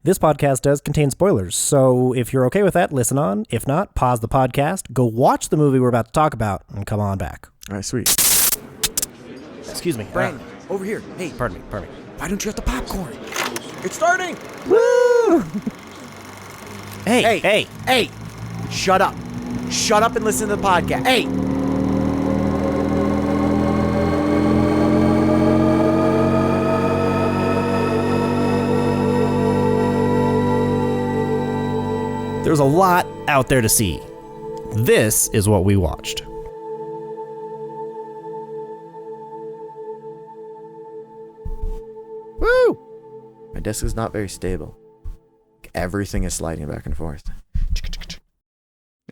This podcast does contain spoilers, so if you're okay with that, listen on. If not, pause the podcast, go watch the movie we're about to talk about, and come on back. All right, sweet. Excuse me. Brandon, over here. Hey, Pardon me. why don't you have the popcorn? It's starting! Woo! Hey! Shut up. Shut up and listen to the podcast. Hey! There's a lot out there to see. This is what we watched. Woo! My desk is not very stable. Everything is sliding back and forth.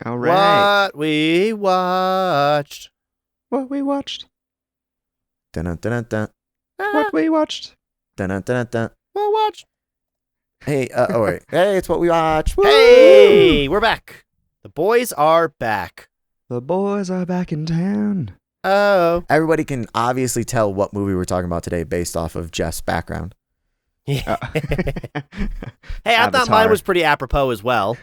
All right. What we watched. What we watched. Dun-dun-dun-dun. What we watched. Dun-dun-dun-dun. What watched? Hey, wait. Hey, it's what we watched. Woo! Hey, we're back. The boys are back. The boys are back in town. Oh. Everybody can obviously tell what movie we're talking about today based off of Jeff's background. Yeah. Hey, I thought Avatar. mine was pretty apropos as well.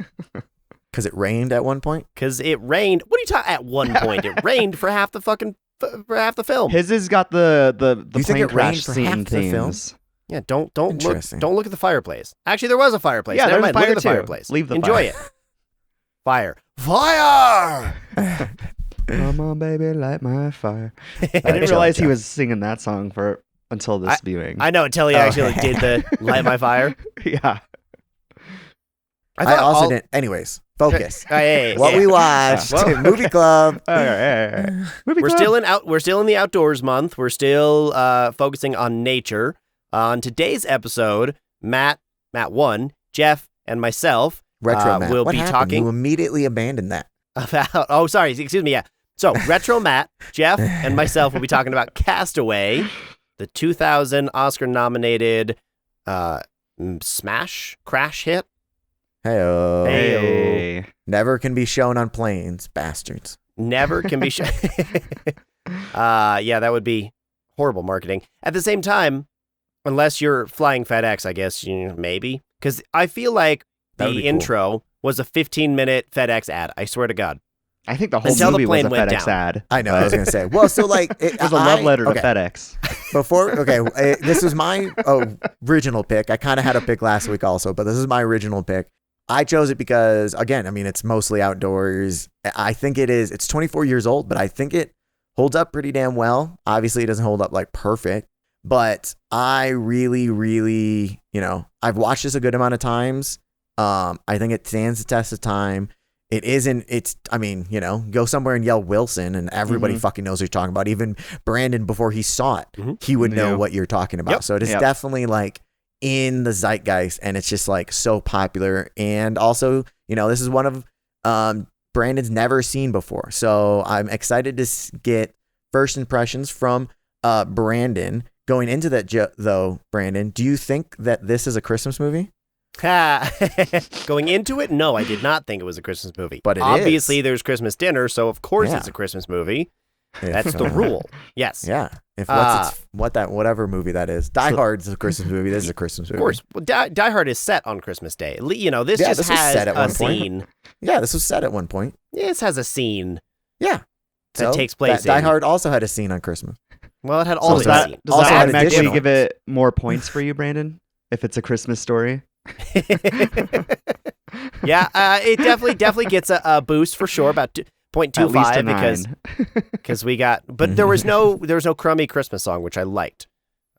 Because it rained at one point? Because it rained. What are you talking at one point? It rained for half the film. His has got the You think plane it crash rained for scene half the film? themes. Yeah, don't look Interesting. don't look at the fireplace. Actually, there was a fireplace. Yeah, Never there's mind. a Look fire at the too. fireplace. Leave the Enjoy fire. it. Fire. Come on, baby, light my fire. I didn't Chill, realize he chill. was singing that song until this viewing. I know until he actually did the light my fire. Yeah. I also didn't. Anyways, focus. Hey, What we watched. Well- Movie club. All right. Movie We're club. still in the outdoors month. We're still focusing on nature. On today's episode, Matt 1, Jeff, and myself Retro Matt. will What be happened? talking You immediately abandoned that. about. Oh, sorry, excuse me. Yeah. So Retro Matt, Jeff, and myself will be talking about Castaway, the 2000 Oscar-nominated smash crash hit. Hey-oh. Hey. Never can be shown on planes, bastards. Never can be shown. Yeah, that would be horrible marketing. At the same time, unless you're flying FedEx, I guess, maybe. Because I feel like That would the be cool. intro was a 15-minute FedEx ad. I swear to God. I think the whole Until the movie was a plane went FedEx down. ad. I know, I was going to say. Well, so like... It was a love letter to FedEx. This was my original pick. I kind of had a pick last week also, but this is my original pick. I chose it because, again, I mean, it's mostly outdoors. I think it's 24 years old, but I think it holds up pretty damn well. Obviously, it doesn't hold up like perfect, but I really, really, I've watched this a good amount of times. I think it stands the test of time. Go somewhere and yell Wilson and everybody fucking knows what you're talking about. Even Brandon, before he saw it, he would know what you're talking about. Yep. So it is definitely like in the zeitgeist, and it's just like so popular. And also, this is one of Brandon's never seen before. So I'm excited to get first impressions from Brandon. Going into that, though, Brandon, do you think that this is a Christmas movie? Going into it, no, I did not think it was a Christmas movie. But it obviously is. there's Christmas dinner, so of course Yeah. it's a Christmas movie. That's the rule. Yes. Yeah. Whatever movie that is. Die Hard's a Christmas movie. This is a Christmas movie. Of course. Well, Die Hard is set on Christmas Day. This Yeah, just this was has set at a one point. scene. Yeah, this was set at one point. This has a scene Yeah. that takes place Die in. Hard also had a scene on Christmas. Well, it had So all does the that, scenes. does Also that had automatically additional give it more points for you, Brandon? If it's a Christmas story? Yeah, it definitely gets a boost for sure, about At least a 0.25 because we got, but there was no crummy Christmas song, which I liked.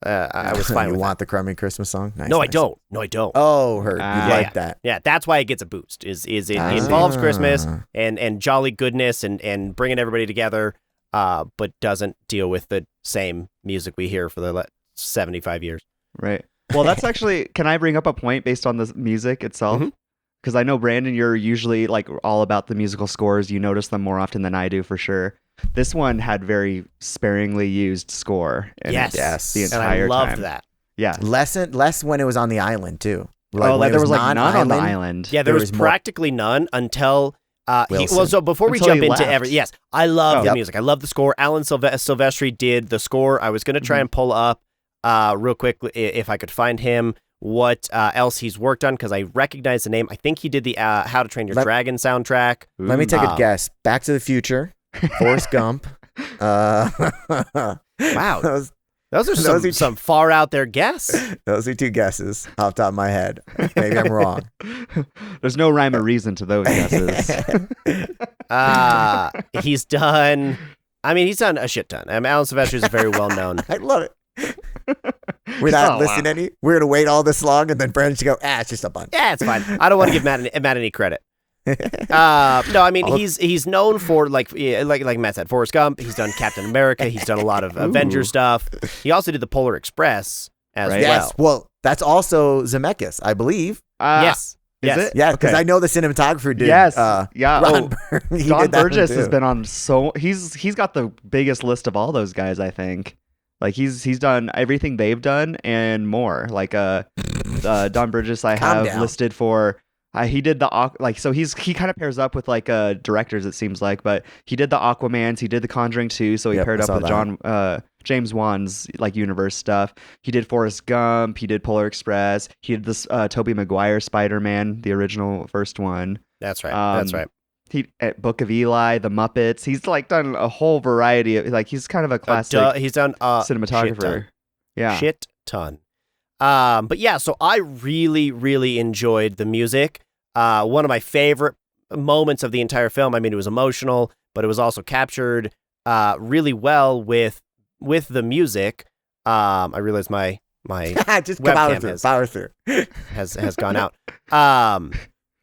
I was fine You with want the crummy Christmas song? Nice, that. No, I nice. don't. No, I don't. Oh, heard. Ah. You Yeah, like that. Yeah, that's why it gets a boost. Is it involves Christmas Ah. and jolly goodness and bringing everybody together, but doesn't deal with the same music we hear for the 75 years. Right. Well, that's actually, can I bring up a point based on the music itself? Mhm. Because I know, Brandon, you're usually like all about the musical scores. You notice them more often than I do, for sure. This one had very sparingly used score. In Yes. it Yes. the And entire I loved time. that. Yeah. Less when it was on the island, too. Like when it there was like none on the non-island, island. Yeah, there was was more- practically none until Wilson. so before we Until jump he into left. yes, I love the Yep. music. I love the score. Alan Silvestri did the score. I was going to try and pull up real quick if I could find him what else he's worked on because I recognize the name. I think he did the How to Train Your Dragon soundtrack. Let me take a guess. Back to the Future, Forrest Gump. Wow. Those are some far out there guess. Those are 2 guesses off the top of my head. Maybe I'm wrong. There's no rhyme or reason to those guesses. He's done a shit ton. Alan Silvestri is very well known. I love it. We're not listening any. We're gonna wait all this long, and then Brandon should go. It's just a bunch. Yeah, it's fine. I don't want to give Matt any credit. No, I mean he's known for like Matt said, Forrest Gump. He's done Captain America. He's done a lot of Avenger stuff. He also did the Polar Express as well. Yes, well, that's also Zemeckis, I believe. Yes. Is it? Yeah, because I know the cinematographer did. Yes. Yeah. Don Don Burgess has been on he's got the biggest list of all those guys, I think. Like he's done everything they've done and more. Like Don Burgess I have listed for he did the he kind of pairs up with like directors, it seems like, but he did the Aquamans, he did the Conjuring 2, so he paired up with James Wan's like universe stuff. He did Forrest Gump, he did Polar Express, he did this Tobey Maguire Spider-Man, the original first one. That's right. That's right. He at Book of Eli, The Muppets. He's like done a whole variety of he's kind of a classic. He's done cinematographer. Shit ton. But yeah, so I really, really enjoyed the music. One of my favorite moments of the entire film. I mean, it was emotional, but it was also captured really well with the music. I realize my just webcam power through. has gone out.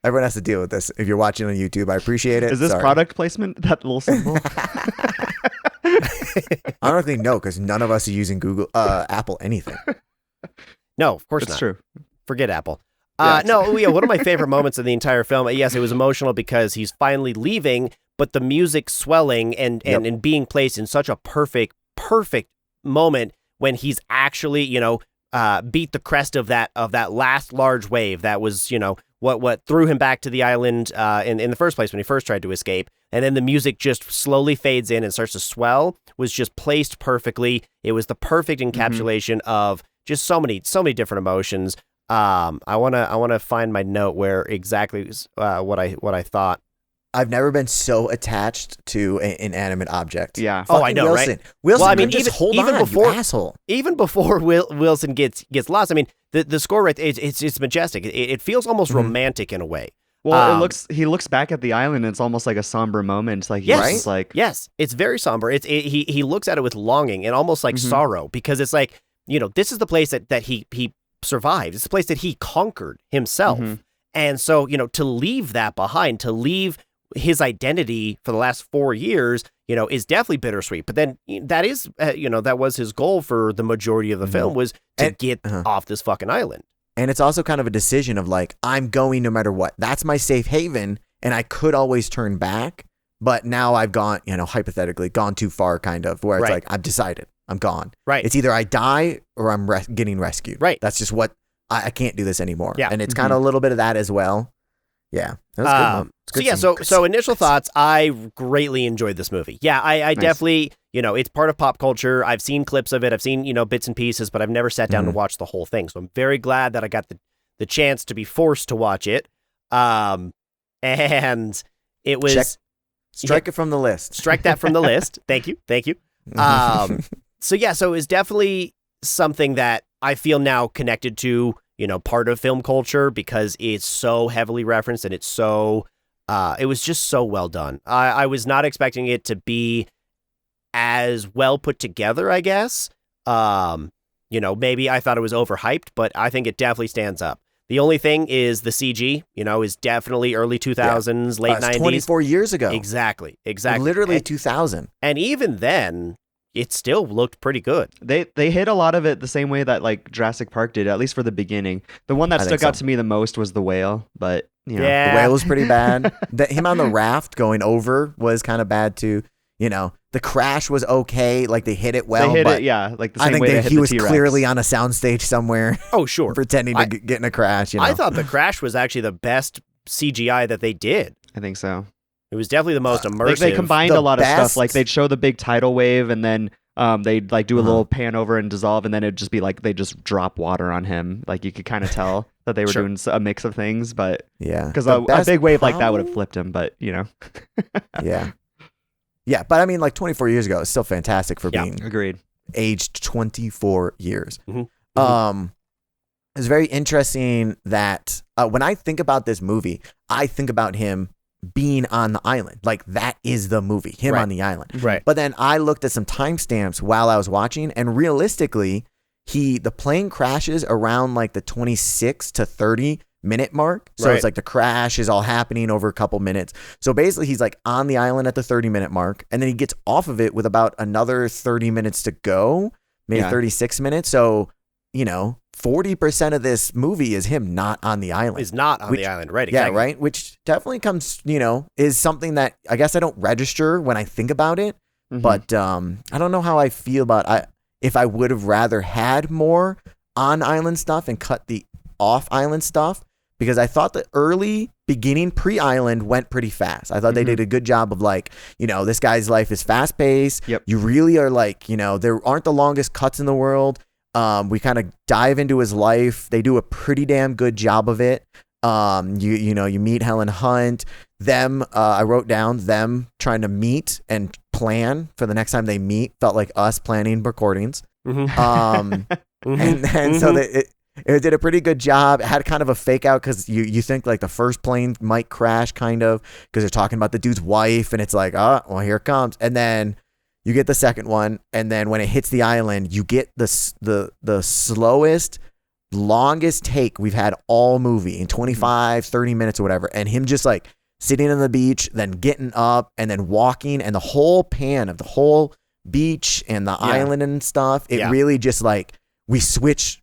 Everyone has to deal with this. If you're watching on YouTube, I appreciate it. Is this product placement? That little symbol? I don't think no, because none of us are using Apple anything. No, of course not. That's true. Forget Apple. No, yeah, one of my favorite moments of the entire film. Yes, it was emotional because he's finally leaving, but the music swelling and being placed in such a perfect moment when he's actually, beat the crest of that last large wave that was, what threw him back to the island in the first place when he first tried to escape. And then the music just slowly fades in and starts to swell, was just placed perfectly. It was the perfect encapsulation of just so many different emotions. I want to find my note where exactly what I thought. I've never been so attached to an inanimate object. Yeah. Fucking I know, Wilson. right? Wilson, Well, I mean, just hold even on, before you asshole. Even before Wilson gets lost, I mean, the score right, it's majestic. It feels almost romantic in a way. Well, he looks back at the island and it's almost like a somber moment. Like yes, right? Yes, it's very somber. He looks at it with longing and almost like sorrow, because it's like, this is the place that he survived. It's the place that he conquered himself. And so, to leave that behind, to leave his identity for the last 4 years, is definitely bittersweet. But then that is, that was his goal for the majority of the film, was to get off this fucking island. And it's also kind of a decision of like, I'm going no matter what. That's my safe haven, and I could always turn back. But now I've gone, hypothetically, gone too far, kind of, where it's like, I've decided, I'm gone. Right. It's either I die or I'm getting rescued. Right. That's just what, I can't do this anymore. Yeah. And it's kind of a little bit of that as well. Yeah. That was good. So initial thoughts, I greatly enjoyed this movie. Yeah, I definitely, it's part of pop culture. I've seen clips of it. I've seen, bits and pieces, but I've never sat down to watch the whole thing. So I'm very glad that I got the chance to be forced to watch it. And it was... Strike it from the list. Strike that from the list. Thank you. So it was definitely something that I feel now connected to, part of film culture, because it's so heavily referenced and it's so, it was just so well done. I was not expecting it to be as well put together, I guess. Maybe I thought it was overhyped, but I think it definitely stands up. The only thing is the CG, is definitely early 2000s, late 90s. 24 years ago. Exactly. Literally 2000. And even then, it still looked pretty good. They hit a lot of it the same way that like Jurassic Park did, at least for the beginning. The one that stuck out to me the most was the whale, but the whale was pretty bad. Him on the raft going over was kind of bad too. The crash was okay. Like they hit it well. They hit but it, like the same I think way that they hit he the was T-Rex. clearly on a soundstage somewhere. Oh, sure. Pretending to get in a crash. I thought the crash was actually the best CGI that they did. I think so. It was definitely the most immersive. They combined a lot of stuff. Like they'd show the big tidal wave, and then they'd like do a little pan over and dissolve, and then it'd just be like they just drop water on him. Like you could kind of tell that they were doing a mix of things, but because a big wave like that would have flipped him. But you know, yeah. But I mean, like 24 years ago, it's still fantastic for being agreed. Aged 24 years. Mm-hmm. It's very interesting that when I think about this movie, I think about him being on the island. Like that is the movie, him on the island. Right. But then I looked at some timestamps while I was watching, and realistically, the plane crashes around like the 26 to 30 minute mark. So it's like the crash is all happening over a couple minutes. So basically he's like on the island at the 30-minute mark, and then he gets off of it with about another 30 minutes to go, maybe 36 minutes. So, 40% of this movie is him not on the island. Is not on the island, right? Exactly. Yeah, right. Which definitely comes, is something that I guess I don't register when I think about it. Mm-hmm. But I don't know how I feel about if I would have rather had more on island stuff and cut the off island stuff, because I thought the early beginning pre-island went pretty fast. I thought they did a good job of like, this guy's life is fast paced. Yep. You really are like, there aren't the longest cuts in the world. We kind of dive into his life. They do a pretty damn good job of it. You meet Helen Hunt. I wrote down them trying to meet and plan for the next time they meet. Felt like us planning recordings. And so it did a pretty good job. It had kind of a fake out because you think like the first plane might crash kind of because they're talking about the dude's wife, and it's like, oh, well, here it comes. And then you get the second one, and then when it hits the island, you get the slowest, longest take we've had all movie in 25, 30 minutes or whatever. And him just like sitting on the beach, then getting up and then walking, and the whole pan of the whole beach and the island and stuff. It really just like we switch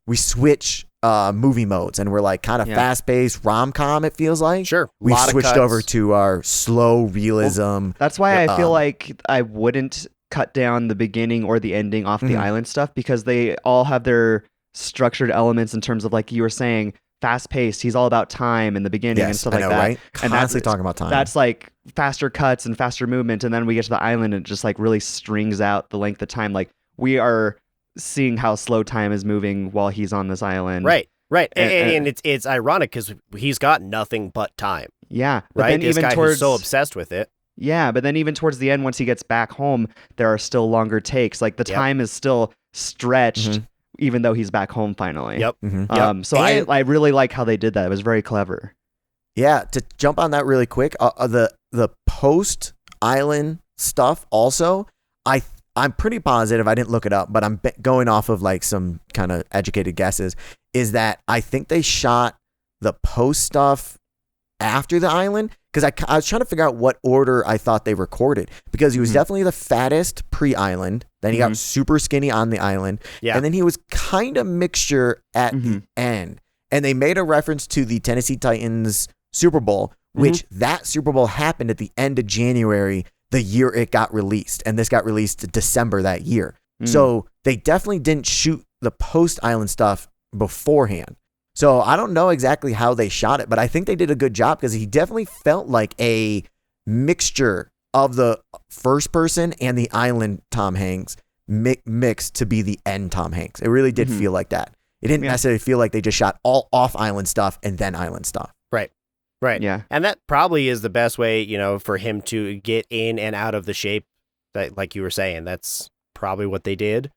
movie modes, and we're like kind of fast paced rom-com. It feels like we switched over to our slow realism. Well, that's why I feel like I wouldn't cut down the beginning or the ending off the island stuff, because they all have their structured elements in terms of, like you were saying, fast paced. He's all about time in the beginning and stuff like that. Right? And constantly talking about time. That's like faster cuts and faster movement, and then we get to the island and it just like really strings out the length of time. Like we are seeing how slow time is moving while he's on this island. Right. And it's ironic because he's got nothing but time. Yeah. But right. Then this even guy who's so obsessed with it. Yeah, but then even towards the end, once he gets back home, there are still longer takes. Like the time is still stretched, even though he's back home finally. So I really like how they did that. It was very clever. Yeah, to jump on that really quick, the post island stuff also, I'm pretty positive, I didn't look it up, but I'm going off of like some kind of educated guesses, is that I think they shot the post stuff after the island, because I was trying to figure out what order I thought they recorded, because he was definitely the fattest pre-island, then he got super skinny on the island, and then he was kind of mixture at the end. And they made a reference to the Tennessee Titans Super Bowl, which that Super Bowl happened at the end of January, the year it got released, and this got released December that year. So they definitely didn't shoot the post-island stuff beforehand. So I don't know exactly how they shot it, but I think they did a good job, because he definitely felt like a mixture of the first person and the island Tom Hanks mixed to be the end Tom Hanks. It really did feel like that. It didn't necessarily feel like they just shot all off island stuff and then island stuff. Right. Yeah. And that probably is the best way, for him to get in and out of the shape that, like you were saying, that's probably what they did.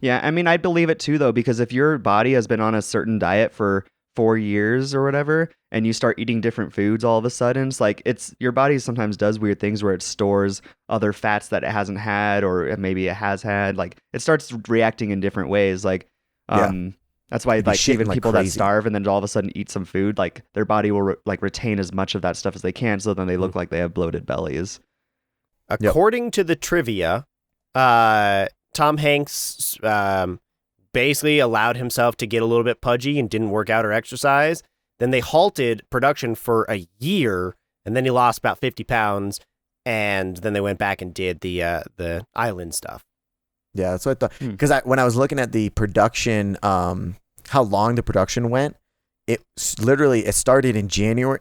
Yeah, I mean, I believe it too, though, because if your body has been on a certain diet for 4 years or whatever, and you start eating different foods all of a sudden, it's like your body sometimes does weird things where it stores other fats that it hasn't had, or maybe it has had. Like it starts reacting in different ways. Like, that's why like even people that starve and then all of a sudden eat some food, like their body will retain as much of that stuff as they can, so then they look like they have bloated bellies. According to the trivia, Tom Hanks basically allowed himself to get a little bit pudgy and didn't work out or exercise. Then they halted production for a year, and then he lost about 50 pounds, and then they went back and did the island stuff. Yeah, that's what I thought. Because when I was looking at the production, how long the production went, it started in January,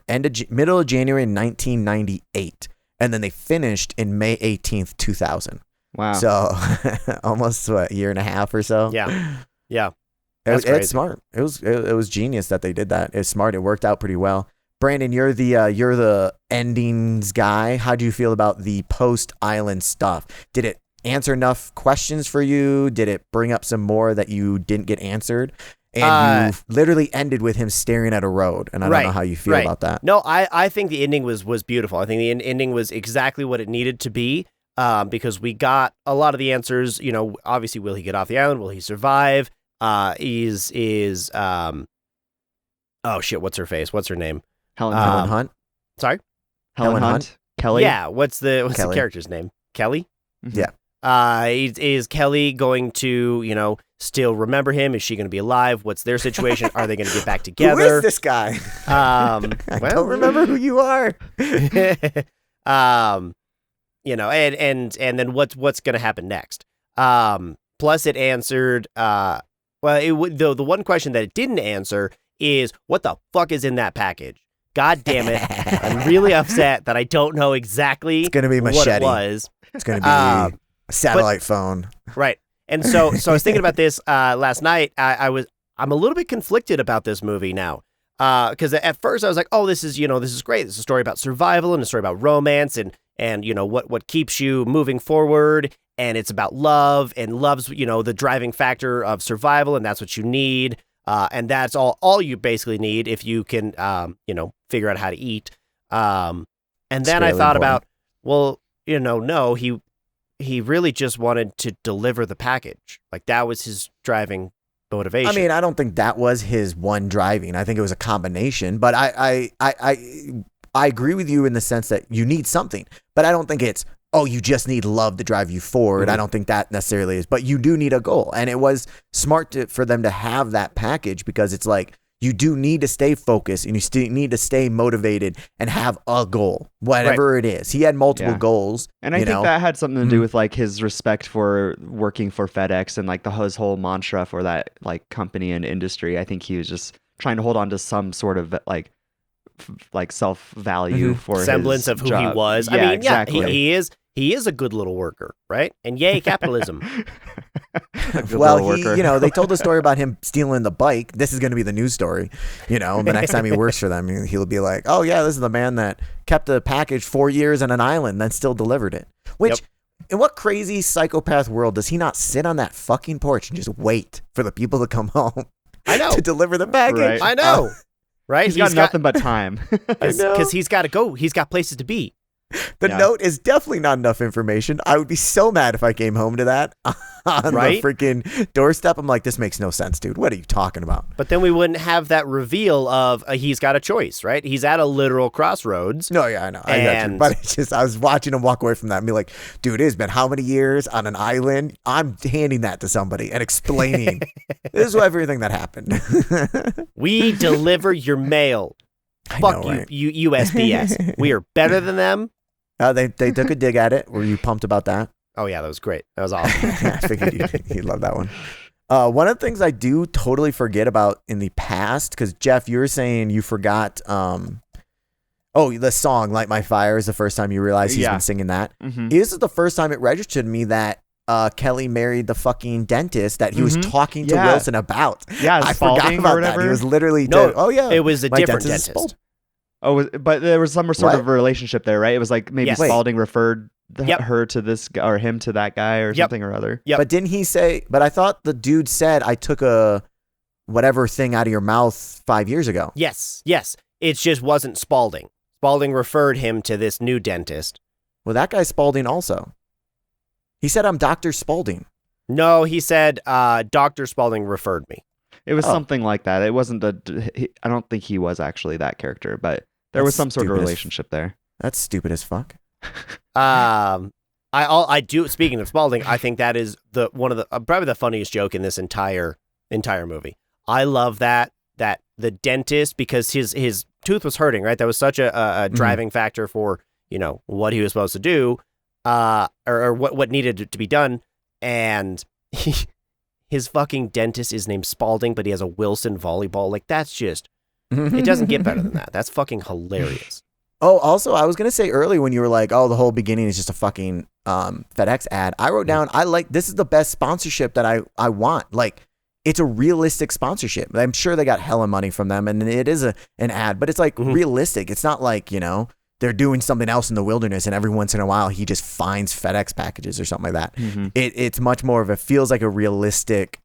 middle of January 1998, and then they finished in May 18th, 2000. Wow. So almost a year and a half or so. Yeah. Yeah. It's smart. It was genius that they did that. It's smart. It worked out pretty well. Brandon, you're the endings guy. How do you feel about the post-island stuff? Did it answer enough questions for you? Did it bring up some more that you didn't get answered? And you literally ended with him staring at a road, and I don't know how you feel about that. No, I think the ending was beautiful. I think the ending was exactly what it needed to be, because we got a lot of the answers. You know, obviously, will he get off the island? Will he survive? Oh shit, what's her face? What's her name? Helen Hunt. Sorry, Helen Hunt. Kelly. Yeah, what's the character's name? Kelly. Mm-hmm. Yeah. Is Kelly going to, still remember him? Is she going to be alive? What's their situation? Are they going to get back together? Who is this guy? I don't remember who you are. And then what's going to happen next? Plus it answered, the one question that it didn't answer is what the fuck is in that package? God damn it. I'm really upset that I don't know exactly It's going to be what machete. it was. It's going to be a satellite phone. Right. And so I was thinking about this last night. I'm a little bit conflicted about this movie now. Because at first I was like, oh, this is great. This is a story about survival and a story about romance and what keeps you moving forward. And it's about love, and love's, the driving factor of survival. And that's what you need. And that's all you basically need if you can, figure out how to eat. And then I thought about, well, no, he really just wanted to deliver the package. Like that was his driving motivation. I mean, I don't think that was his one driving. I think it was a combination, but I agree with you in the sense that you need something, but I don't think it's, oh, you just need love to drive you forward. Mm-hmm. I don't think that necessarily is, but you do need a goal. And it was smart for them to have that package, because it's like, you do need to stay focused and you still need to stay motivated and have a goal, whatever it is. He had multiple goals. And I think that had something to do with like his respect for working for FedEx and like his whole mantra for that like company and industry. I think he was just trying to hold on to some sort of like self-value for semblance his of who job. he was. Yeah, I mean, exactly. he is a good little worker, right? And yay, capitalism. Well, they told the story about him stealing the bike. This is going to be the news story. The next time he works for them, he'll be like, oh yeah, this is the man that kept the package 4 years on an island, then still delivered it. Which, in what crazy psychopath world does he not sit on that fucking porch and just wait for the people to come home? I know. To deliver the package. Right. I know. Right? He's got nothing but time. Because he's got to go. He's got places to be. The note is definitely not enough information. I would be so mad if I came home to that on the freaking doorstep. I'm like, this makes no sense, dude. What are you talking about? But then we wouldn't have that reveal of he's got a choice, right? He's at a literal crossroads. No, yeah, I know. I got you. But it's just, I was watching him walk away from that and be like, dude, it's been how many years on an island? I'm handing that to somebody and explaining this is everything that happened. We deliver your mail. Fuck you, right? you USPS. We are better than them. They took a dig at it. Were you pumped about that? Oh yeah, that was great. That was awesome. I figured you'd love that one. One of the things I do totally forget about in the past, because Jeff, you were saying you forgot. The song "Light My Fire" is the first time you realized he's been singing that. Mm-hmm. This is the first time it registered to me that Kelly married the fucking dentist that he was talking to Wilson about. Yeah, I forgot about that. He was literally it was a different dentist. But there was some sort of relationship there, right? It was like maybe Spalding referred her to this guy or him to that guy or something or other. Yep. But didn't he say, but I thought the dude said, I took a whatever thing out of your mouth 5 years ago. Yes. It just wasn't Spalding. Spalding referred him to this new dentist. Well, that guy's Spalding also. He said, I'm Dr. Spalding. No, he said, Dr. Spalding referred me. It was something like that. It wasn't I don't think he was actually that character, but there was some sort of relationship there. That's stupid as fuck. I do. Speaking of Spalding, I think that is one of the probably the funniest joke in this entire movie. I love that the dentist, because his tooth was hurting, right? That was such a driving factor for what he was supposed to do, or what needed to be done, and his fucking dentist is named Spalding, but he has a Wilson volleyball. Like, that's just, it doesn't get better than that. That's fucking hilarious. Oh, also, I was going to say earlier when you were like, oh, the whole beginning is just a fucking FedEx ad, I wrote down, this is the best sponsorship that I want. Like, it's a realistic sponsorship. I'm sure they got hella money from them, and it is an ad, but it's like realistic. It's not like, they're doing something else in the wilderness and every once in a while he just finds FedEx packages or something like that. It's much more of feels like a realistic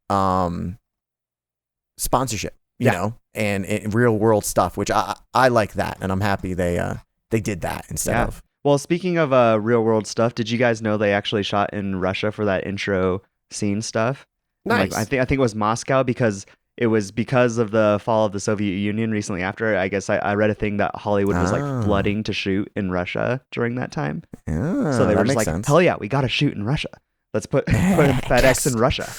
sponsorship, you know, and real world stuff, which I like that, and I'm happy they did that instead of. Well, speaking of real world stuff, did you guys know they actually shot in Russia for that intro scene stuff? Nice. I think it was Moscow, because it was because of the fall of the Soviet Union recently after. I guess I read a thing that Hollywood was like flooding to shoot in Russia during that time. So they were just like, hell yeah, we got to shoot in Russia. Let's put FedEx in Russia.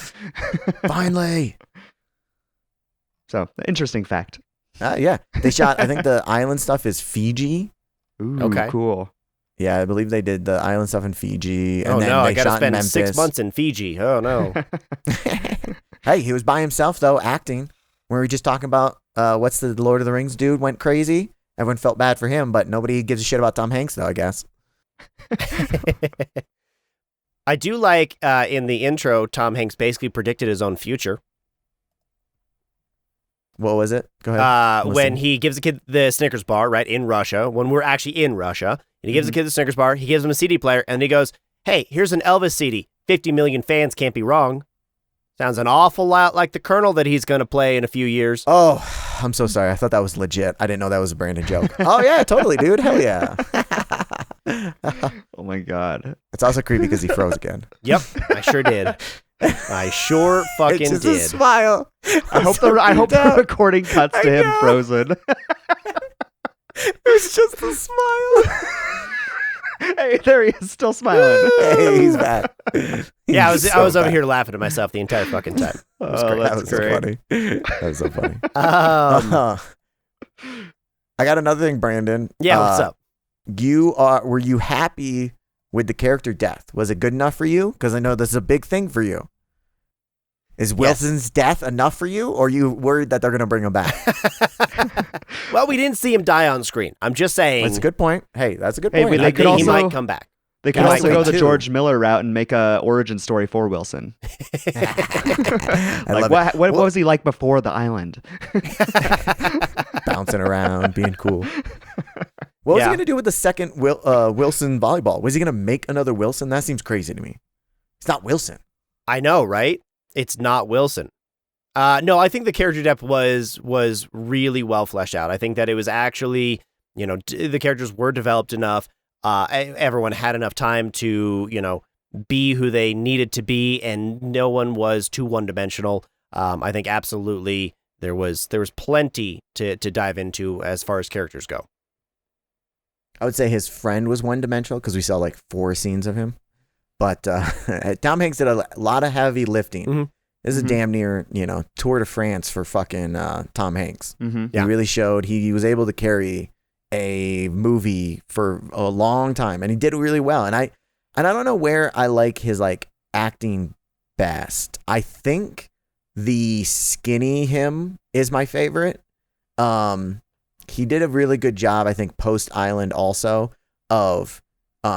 Finally. So, interesting fact. Yeah. They shot, I think the island stuff is Fiji. Ooh, okay. Cool. Yeah, I believe they did the island stuff in Fiji. And then no, they I got to shot in spend 6 months in Fiji. Oh, no. Hey, he was by himself, though, acting. Were we just talking about what's the Lord of the Rings dude went crazy? Everyone felt bad for him, but nobody gives a shit about Tom Hanks, though, I guess. I do like in the intro, Tom Hanks basically predicted his own future. What was it? Go ahead. When he gives the kid the Snickers bar, right, in Russia, when we're actually in Russia, and he gives the kid the Snickers bar, he gives him a CD player, and he goes, hey, here's an Elvis CD. 50 million fans can't be wrong. Sounds an awful lot like the Colonel that he's going to play in a few years. Oh, I'm so sorry. I thought that was legit. I didn't know that was a Brandon joke. Oh, yeah, totally, dude. Hell yeah. Oh, my God. It's also creepy because he froze again. Yep, I sure did. I sure fucking it's just did. A smile. I hope the recording cuts to him frozen. It's just a smile. Hey, there he is, still smiling. Hey, he's back. Yeah, I was over here laughing to myself the entire fucking time. That's great. great. So funny. That was so funny. I got another thing, Brandon. Yeah, what's up? Were you happy with the character death? Was it good enough for you? Because I know this is a big thing for you. Is Wilson's death enough for you, or are you worried that they're going to bring him back? Well, we didn't see him die on screen. I'm just saying. That's a good point. Hey, that's a good point. They could also, he might come back. They could also go the George Miller route and make a origin story for Wilson. What was he like before the island? Bouncing around, being cool. What was he going to do with the second Wilson volleyball? Was he going to make another Wilson? That seems crazy to me. It's not Wilson. I know, right? It's not Wilson. No, I think the character depth was really well fleshed out. I think that it was actually, the characters were developed enough. Everyone had enough time to, be who they needed to be, and no one was too one-dimensional. I think absolutely there was plenty to dive into as far as characters go. I would say his friend was one-dimensional because we saw like 4 scenes of him. But Tom Hanks did a lot of heavy lifting. Mm-hmm. This is damn near, Tour de France for fucking Tom Hanks. Mm-hmm. He really showed he was able to carry a movie for a long time, and he did really well. And I don't know where I like his like acting best. I think the skinny him is my favorite. He did a really good job, I think, post Island also of.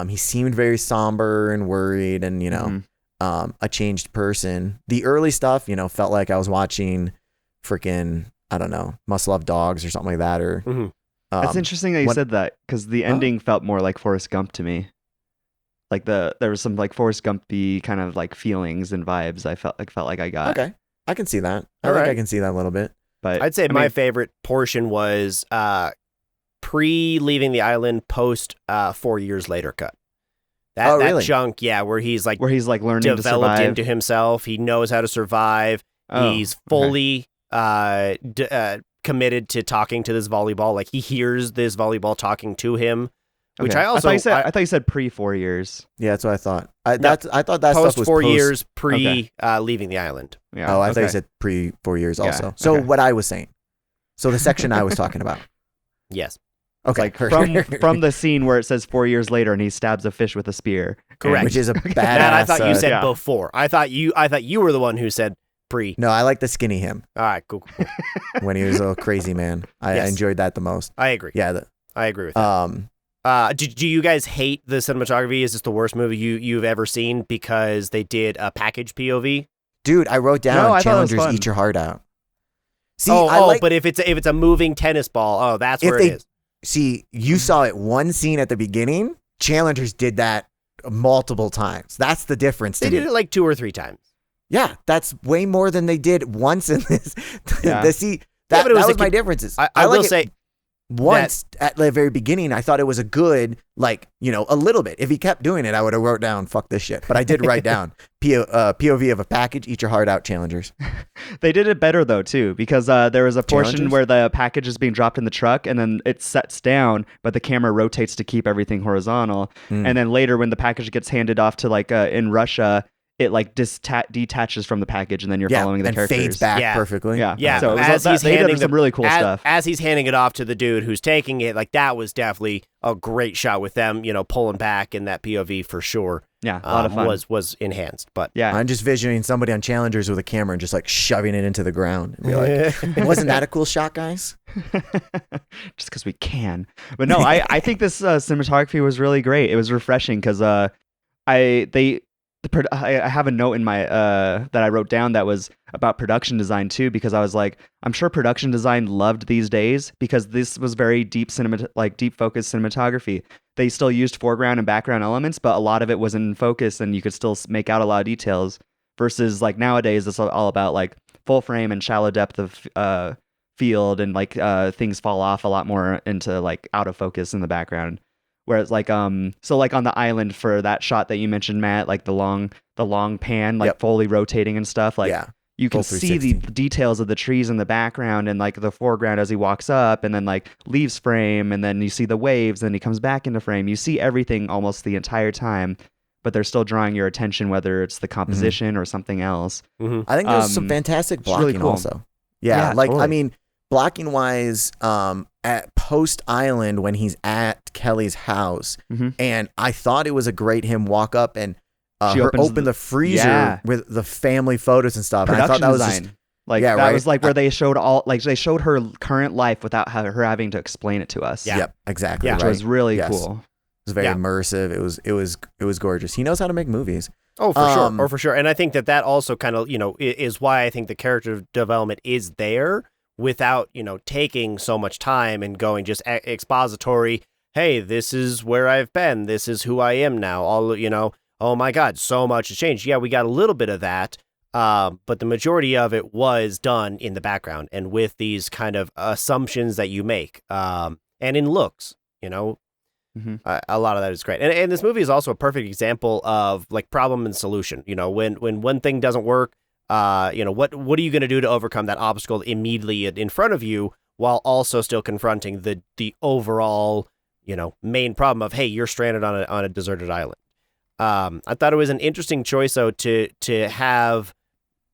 He seemed very somber and worried and, a changed person. The early stuff, felt like I was watching freaking, I don't know, Must Love Dogs or something like that. Or That's interesting that you said that, because the ending felt more like Forrest Gump to me. Like there was some like Forrest Gump-y kind of like feelings and vibes I felt like I got. Okay. I can see that. I can see that a little bit. But I'd say my favorite portion was pre-leaving the island, post 4 years later cut. That chunk, where he's like learning developed to survive into himself. He knows how to survive. He's fully committed to talking to this volleyball. Like he hears this volleyball talking to him, which I also I thought you said pre 4 years. Yeah, that's what I thought. I thought that post stuff was 4 years pre leaving the island. Yeah. Oh, I thought you said pre 4 years also. So what I was saying. So the section I was talking about. Yes. Okay. Like from the scene where it says 4 years later and he stabs a fish with a spear. Correct. Which is a badass. That I thought you said before. I thought you were the one who said pre. No, I like the skinny him. All right, cool. When he was a crazy man. I enjoyed that the most. I agree. Yeah. I agree with that. Do you guys hate the cinematography? Is this the worst movie you've ever seen because they did a package POV? Dude, I wrote down No, I thought it was challengers fun. eat your heart out. See, But if it's a moving tennis ball, that's where it is. See, you saw it one scene at the beginning. Challengers did that multiple times. That's the difference. They did it like 2 or 3 times. Yeah, that's way more than they did once in this. Yeah. That was my differences. I will like say once at the very beginning, I thought it was a good, like, a little bit. If he kept doing it, I would have wrote down, fuck this shit. But I did write down POV of a package, eat your heart out, challengers. They did it better though too, because there was a portion Challengers? where the package is being dropped in the truck and then it sets down, but the camera rotates to keep everything horizontal. And then later when the package gets handed off to like in Russia, it like detaches from the package and then you're following the characters. Fades back perfectly. Yeah. So they did some really cool stuff. As he's handing it off to the dude who's taking it, like that was definitely a great shot with them, pulling back in that POV for sure. Yeah, a lot of fun. Was enhanced, but yeah, I'm just visioning somebody on Challengers with a camera and just like shoving it into the ground and be like, wasn't that a cool shot, guys? Just because we can. But no, I think this cinematography was really great. It was refreshing because I have a note in my that I wrote down that was about production design too, because I was like, I'm sure production design loved these days because this was very deep focus cinematography. They still used foreground and background elements, but a lot of it was in focus and you could still make out a lot of details versus like nowadays it's all about like full frame and shallow depth of field and like things fall off a lot more into like out of focus in the background. Whereas like so like on the island for that shot that you mentioned, Matt, like the long pan, like fully rotating and stuff, like you can see the details of the trees in the background and like the foreground as he walks up and then like leaves frame and then you see the waves and he comes back into frame. You see everything almost the entire time, but they're still drawing your attention whether it's the composition or something else. I think there's some fantastic blocking really cool. also. Yeah, totally. I mean, blocking wise, at Post Island when he's at Kelly's house, and I thought it was a great him walk up and her open the freezer with the family photos and stuff. Production I thought that was design. just That was like where they showed they showed her current life without her having to explain it to us. Yep, exactly. Which was really cool. It was very immersive. It was gorgeous. He knows how to make movies. Oh, for sure. Oh, for sure. And I think that also kind of, is why I think the character development is there without, taking so much time and going just expository. Hey, this is where I've been. This is who I am now. Oh my God, so much has changed. Yeah, we got a little bit of that. But the majority of it was done in the background and with these kind of assumptions that you make. And in looks, a lot of that is great. And this movie is also a perfect example of like problem and solution. When one thing doesn't work, what are you going to do to overcome that obstacle immediately in front of you while also still confronting the overall, main problem of, hey, you're stranded on a deserted island. I thought it was an interesting choice though to have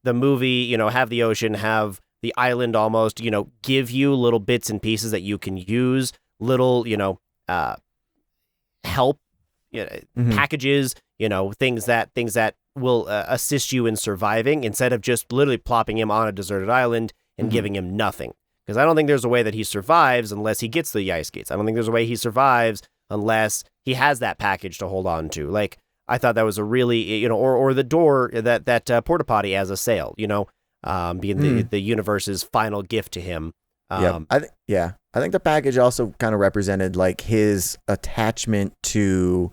the movie, have the ocean, have the island almost, give you little bits and pieces that you can use, little, help packages, things that will assist you in surviving instead of just literally plopping him on a deserted island and giving him nothing. Because I don't think there's a way that he survives unless he gets the ice skates. I don't think there's a way he survives unless he has that package to hold on to. Like, I thought that was a really, or the door, that porta potty as a sail, being the universe's final gift to him. I think the package also kind of represented like his attachment to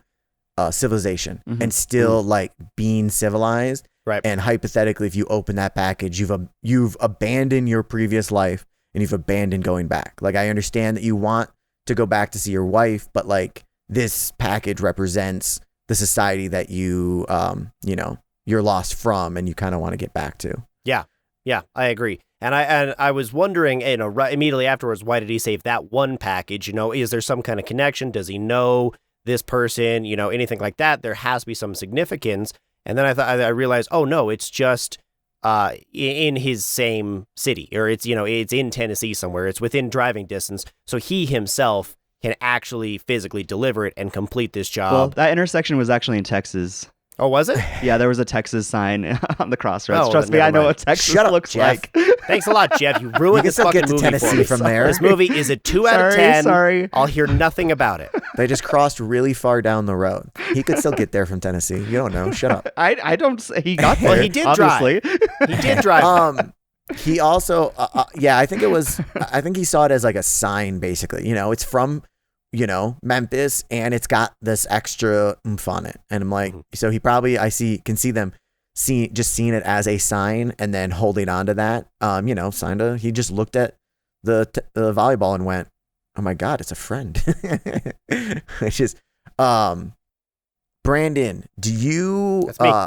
civilization and still like being civilized. Right. And hypothetically, if you open that package, you've abandoned your previous life and you've abandoned going back. Like, I understand that you want to go back to see your wife, but like this package represents the society that you're lost from and you kind of want to get back to. Yeah, I agree. And I was wondering, right immediately afterwards, why did he save that one package? Is there some kind of connection? Does he know this person? Anything like that? There has to be some significance. And then I realized, oh no, it's just in his same city, or it's in Tennessee somewhere. It's within driving distance, so he himself can actually physically deliver it and complete this job. Well, that intersection was actually in Texas. Oh, was it? Yeah, there was a Texas sign on the crossroads. Oh, Trust then me, I never know mind. what Texas Shut up, looks Jeff. like. Thanks a lot, Jeff. You You ruined can this still fucking get to movie Tennessee for me. from there. This movie is a 2 out of 10. Sorry. I'll hear nothing about it. They just crossed really far down the road. He could still get there from Tennessee. You don't know. Shut up. I don't say he got there. Well, he did obviously. He did drive. He also, I think he saw it as like a sign, basically. It's from, Memphis, and it's got this extra oomph on it. And I'm like, so he probably, can see them seeing it as a sign and then holding on to that. He just looked at the volleyball and went, oh my God, it's a friend. It's just, Brandon,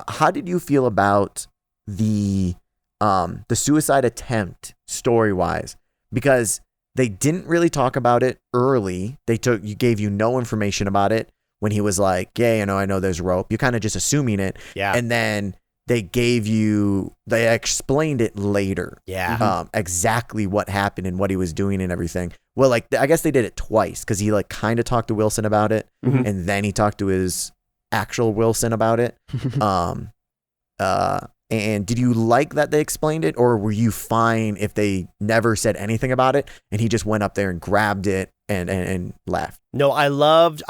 how did you feel about the suicide attempt story-wise? Because they didn't really talk about it early. Gave you no information about it when he was like, yeah, I know there's rope. You're kind of just assuming it. Yeah. And then they explained it later. Yeah. Exactly what happened and what he was doing and everything. Well, like, I guess they did it twice because he like kind of talked to Wilson about it. Mhm. And then he talked to his actual Wilson about it. And did you like that they explained it, or were you fine if they never said anything about it and he just went up there and grabbed it and left? No, I loved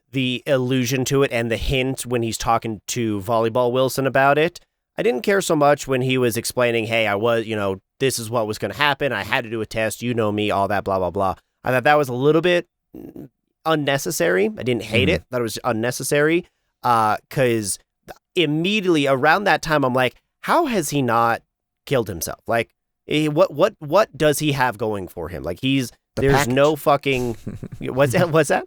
the allusion to it and the hint when he's talking to Volleyball Wilson about it. I didn't care so much when he was explaining, hey, I was, this is what was going to happen. I had to do a test. You know me, all that, blah, blah, blah. I thought that was a little bit unnecessary. I didn't hate it. Thought it was unnecessary because immediately around that time, I'm like, how has he not killed himself? Like, what does he have going for him? Like, there's package. no fucking, what's that?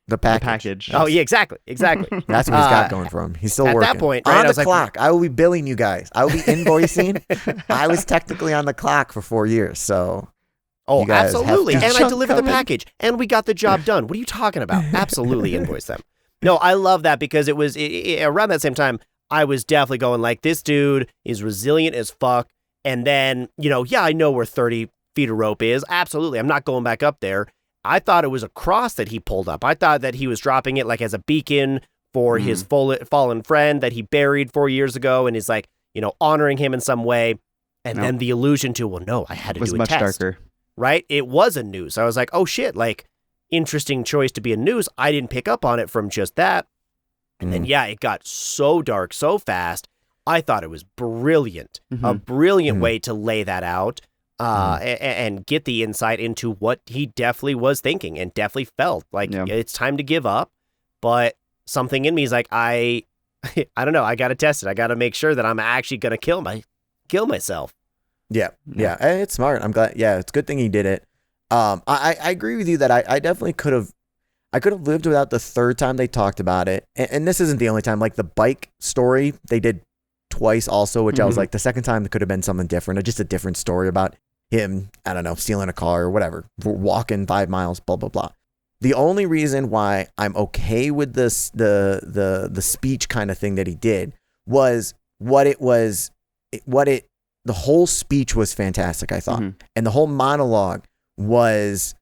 The package. Oh yeah, exactly. That's what he's got going for him. He's still at working. that point, right, On I the was like- clock. I will be billing you guys. I will be invoicing. I was technically on the clock for 4 years, so. Oh, You guys have absolutely. got And I chunk delivered the coming. package, and we got the job done. What are you talking about? Absolutely invoice them. No, I love that because it was around that same time, I was definitely going like, this dude is resilient as fuck. And then, I know where 30 feet of rope is. Absolutely. I'm not going back up there. I thought it was a cross that he pulled up. I thought that he was dropping it like as a beacon for his fallen friend that he buried 4 years ago and is like, honoring him in some way. And then the allusion to, well, no, I had to was do a much test. darker. Right? It was a noose. I was like, oh shit, like, interesting choice to be a noose. I didn't pick up on it from just that. And then, it got so dark so fast. I thought it was brilliant. A brilliant way to lay that out and get the insight into what he definitely was thinking and definitely felt. Like, it's time to give up. But something in me is like, I don't know. I got to test it. I got to make sure that I'm actually going to kill myself. Yeah. It's smart. I'm glad. Yeah, it's a good thing he did it. I agree with you that I definitely could have lived without the third time they talked about it. And this isn't the only time. Like the bike story, they did twice also, which I was like, the second time it could have been something different, or just a different story about him, I don't know, stealing a car or whatever, walking 5 miles, blah, blah, blah. The only reason why I'm okay with this, the speech kind of thing that he did was the whole speech was fantastic, I thought. And the whole monologue was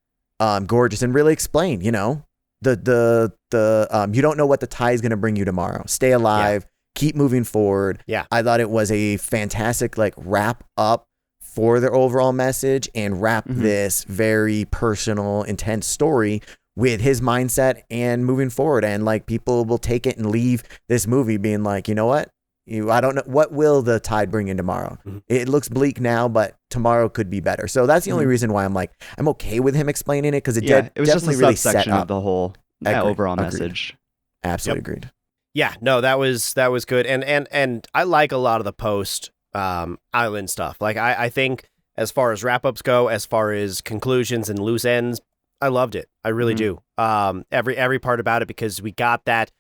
gorgeous and really explained, you don't know what the tide is going to bring you tomorrow. Stay alive, keep moving forward. Yeah. I thought it was a fantastic like wrap up for their overall message and wrap this very personal, intense story with his mindset and moving forward. And like people will take it and leave this movie being like, you know what? I don't know, what will the tide bring in tomorrow? It looks bleak now, but tomorrow could be better. So that's the only reason why I'm like, I'm okay with him explaining it, because it it was just a definitely really subsection set up of the whole overall message. Absolutely agreed. Yeah, no, that was good. And I like a lot of the post island stuff. Like I think as far as wrap-ups go, as far as conclusions and loose ends, I loved it. I really do. Every part about it, because we got that,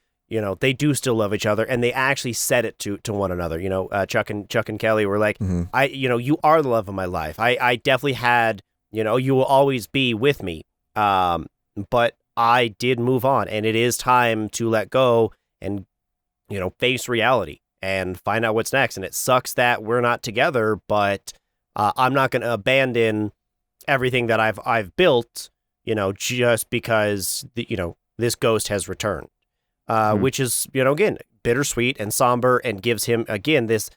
they do still love each other, and they actually said it to one another. Chuck and Kelly were like, you are the love of my life. I definitely had, you will always be with me. But I did move on, and it is time to let go and, face reality and find out what's next. And it sucks that we're not together, but I'm not going to abandon everything that I've built, just because this ghost has returned. Which is, again, bittersweet and somber, and gives him again this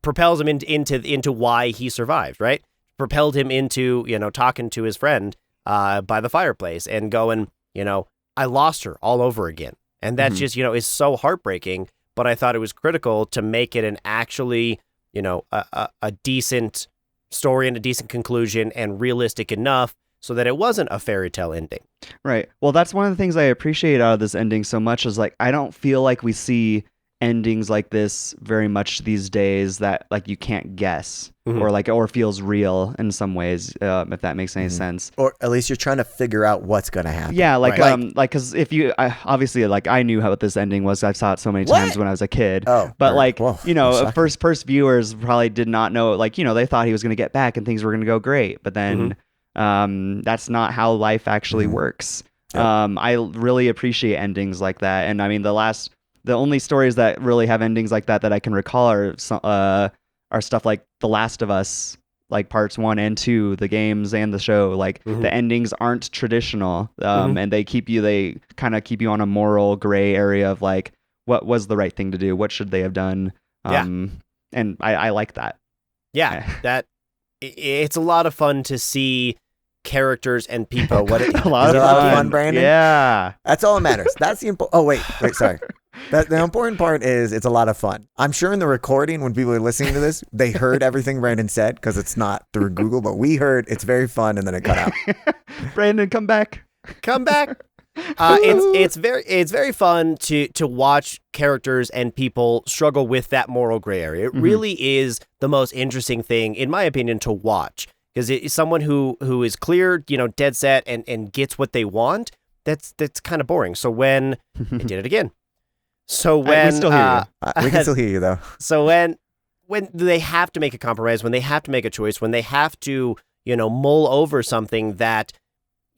propels him into why he survived, right? Propelled him into talking to his friend by the fireplace and going, I lost her all over again, and that's just is so heartbreaking. But I thought it was critical to make it an actually a decent story and a decent conclusion and realistic enough so that it wasn't a fairy tale ending. Right. Well, that's one of the things I appreciate out of this ending so much is like, I don't feel like we see endings like this very much these days that like you can't guess or feels real in some ways, if that makes any sense. Or at least you're trying to figure out what's going to happen. Yeah. Because if you, obviously like I knew how what this ending was. I saw it so many times when I was a kid, but first viewers probably did not know, like, they thought he was going to get back and things were going to go great, but then that's not how life actually works. I really appreciate endings like that. And I mean, the only stories that really have endings like that I can recall are stuff like The Last of Us, like parts 1 and 2, the games and the show. Like the endings aren't traditional, and they kind of keep you on a moral gray area of like, what was the right thing to do? What should they have done? And I like that. Yeah, it's a lot of fun to see characters and people. A lot of fun, Brandon. Yeah, that's all that matters. That's the wait, sorry. The important part is it's a lot of fun. I'm sure in the recording when people are listening to this, they heard everything Brandon said because it's not through Google, but we heard it's very fun and then it cut out. Brandon, come back. It's very fun to watch characters and people struggle with that moral gray area. It really is the most interesting thing, in my opinion, to watch. Because it's someone who is clear, dead set and gets what they want. That's kind of boring. So when they did it again. So when we still hear you. We can still hear you though. So when they have to make a compromise, when they have to make a choice, when they have to mull over something that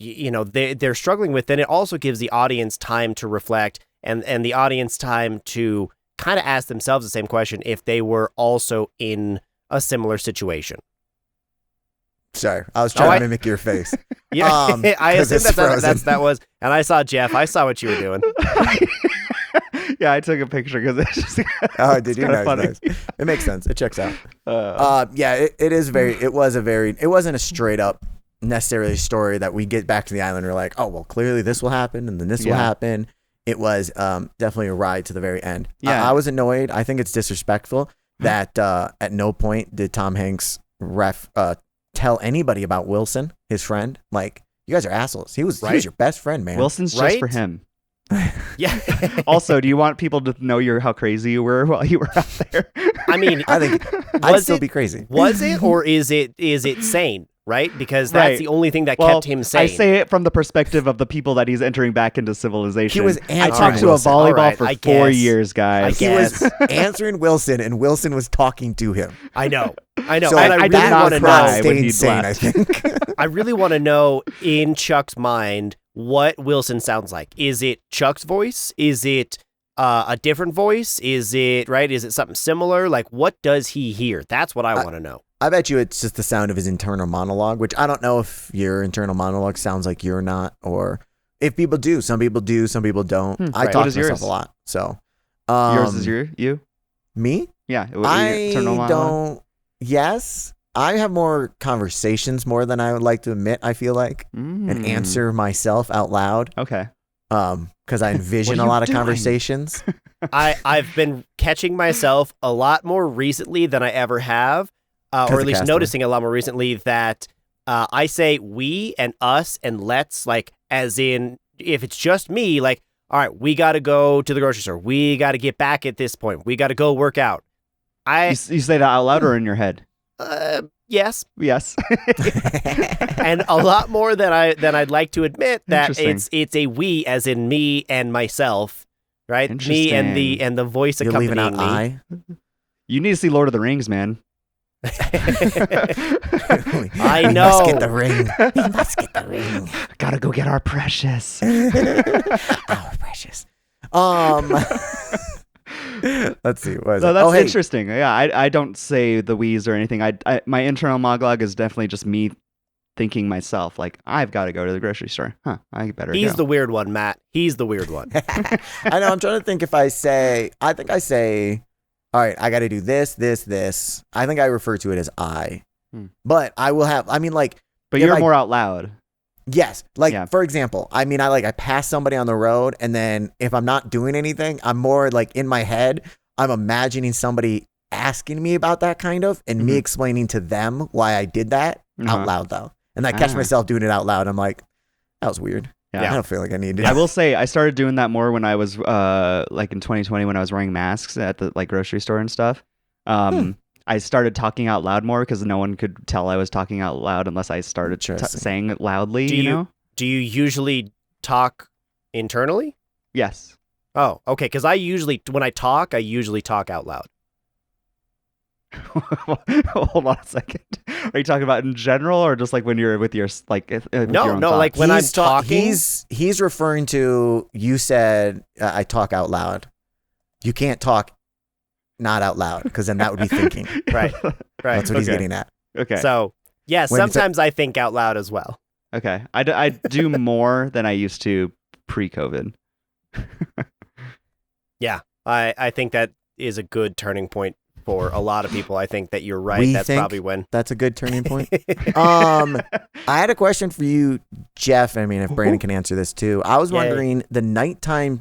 they're struggling with, then it also gives the audience time to reflect and the audience time to kind of ask themselves the same question if they were also in a similar situation. Sorry, I was trying to mimic your face. Yeah, I assume that was, and I saw Jeff. I saw what you were doing. Yeah, I took a picture because it's just. Did you? Nice. It makes sense. It checks out. It wasn't a straight up necessarily story that we get back to the island. We're like, oh well, clearly this will happen, and then this will happen. It was definitely a ride to the very end. Yeah, I was annoyed. I think it's disrespectful that at no point did Tom Hanks tell anybody about Wilson, his friend. Like, you guys are assholes. He was your best friend, man. Wilson's just for him. Yeah. Also, do you want people to know how crazy you were while you were out there? I mean, I think I'd still be crazy. Was it, or is it sane? Right? Because that's the only thing that kept him sane. I say it from the perspective of the people that he's entering back into civilization. He was I talked to a volleyball for 4 years, guys. He was answering Wilson, and Wilson was talking to him. I know. So and I really want to know. Stayed sane, I think. I really want to know, in Chuck's mind, what Wilson sounds like. Is it Chuck's voice? Is it a different voice? Is it something similar? Like, what does he hear? That's what I want to know. I bet you it's just the sound of his internal monologue, which I don't know if your internal monologue sounds like you're not, or if people do. Some people do, some people don't. I talk to myself a lot. So yours is you? Me? Yeah. Internal monologue? Yes. I have more conversations more than I would like to admit, I feel like, and answer myself out loud. Okay. Because I envision a lot of conversations. I've been catching myself a lot more recently than I ever have. Or at least noticing a lot more recently that I say we and us and let's, like, as in, if it's just me, like, all right, we got to go to the grocery store. We got to get back at this point. We got to go work out. You say that out loud or in your head? Yes. Yes. And a lot more than I'd like to admit that it's a we, as in me and myself, right? Me and the voice You're accompanying leaving out me. You need to see Lord of the Rings, man. I know. We must get the ring. We must get the ring. Gotta go get our precious. Our precious. Let's see. What is it? That's interesting. Yeah, I don't say the wheeze or anything. My internal monologue is definitely just me thinking myself, like, I've got to go to the grocery store. I better He's go. the weird one, Matt. He's the weird one. I know. I'm trying to think if I say, all right, I got to do this, this, this. I think I refer to it as I. But I will have, I mean, like. But you're more out loud. Yes. Like, for example, I mean, I pass somebody on the road, and then if I'm not doing anything, I'm more like in my head, I'm imagining somebody asking me about that kind of, and me explaining to them why I did that out loud, though. And I catch myself doing it out loud. I'm like, that was weird. Yeah. I don't feel like I need to. I will say I started doing that more when I was like in 2020 when I was wearing masks at the like grocery store and stuff. I started talking out loud more because no one could tell I was talking out loud unless I started saying it loudly. Do you usually talk internally? Yes. Oh, okay. Because when I talk out loud. Hold on a second. Are you talking about in general, or just like when you're with your like? No, like when I'm talking. He's referring to. You said I talk out loud. You can't talk not out loud because then that would be thinking. Right. That's what he's getting at. Okay. So yeah, sometimes I think out loud as well. Okay, I do more than I used to pre-COVID. Yeah, I think that is a good turning point for a lot of people. I think that you're right. That's probably when. That's a good turning point. I had a question for you, Jeff. I mean, if Brandon can answer this too. I was wondering the nighttime.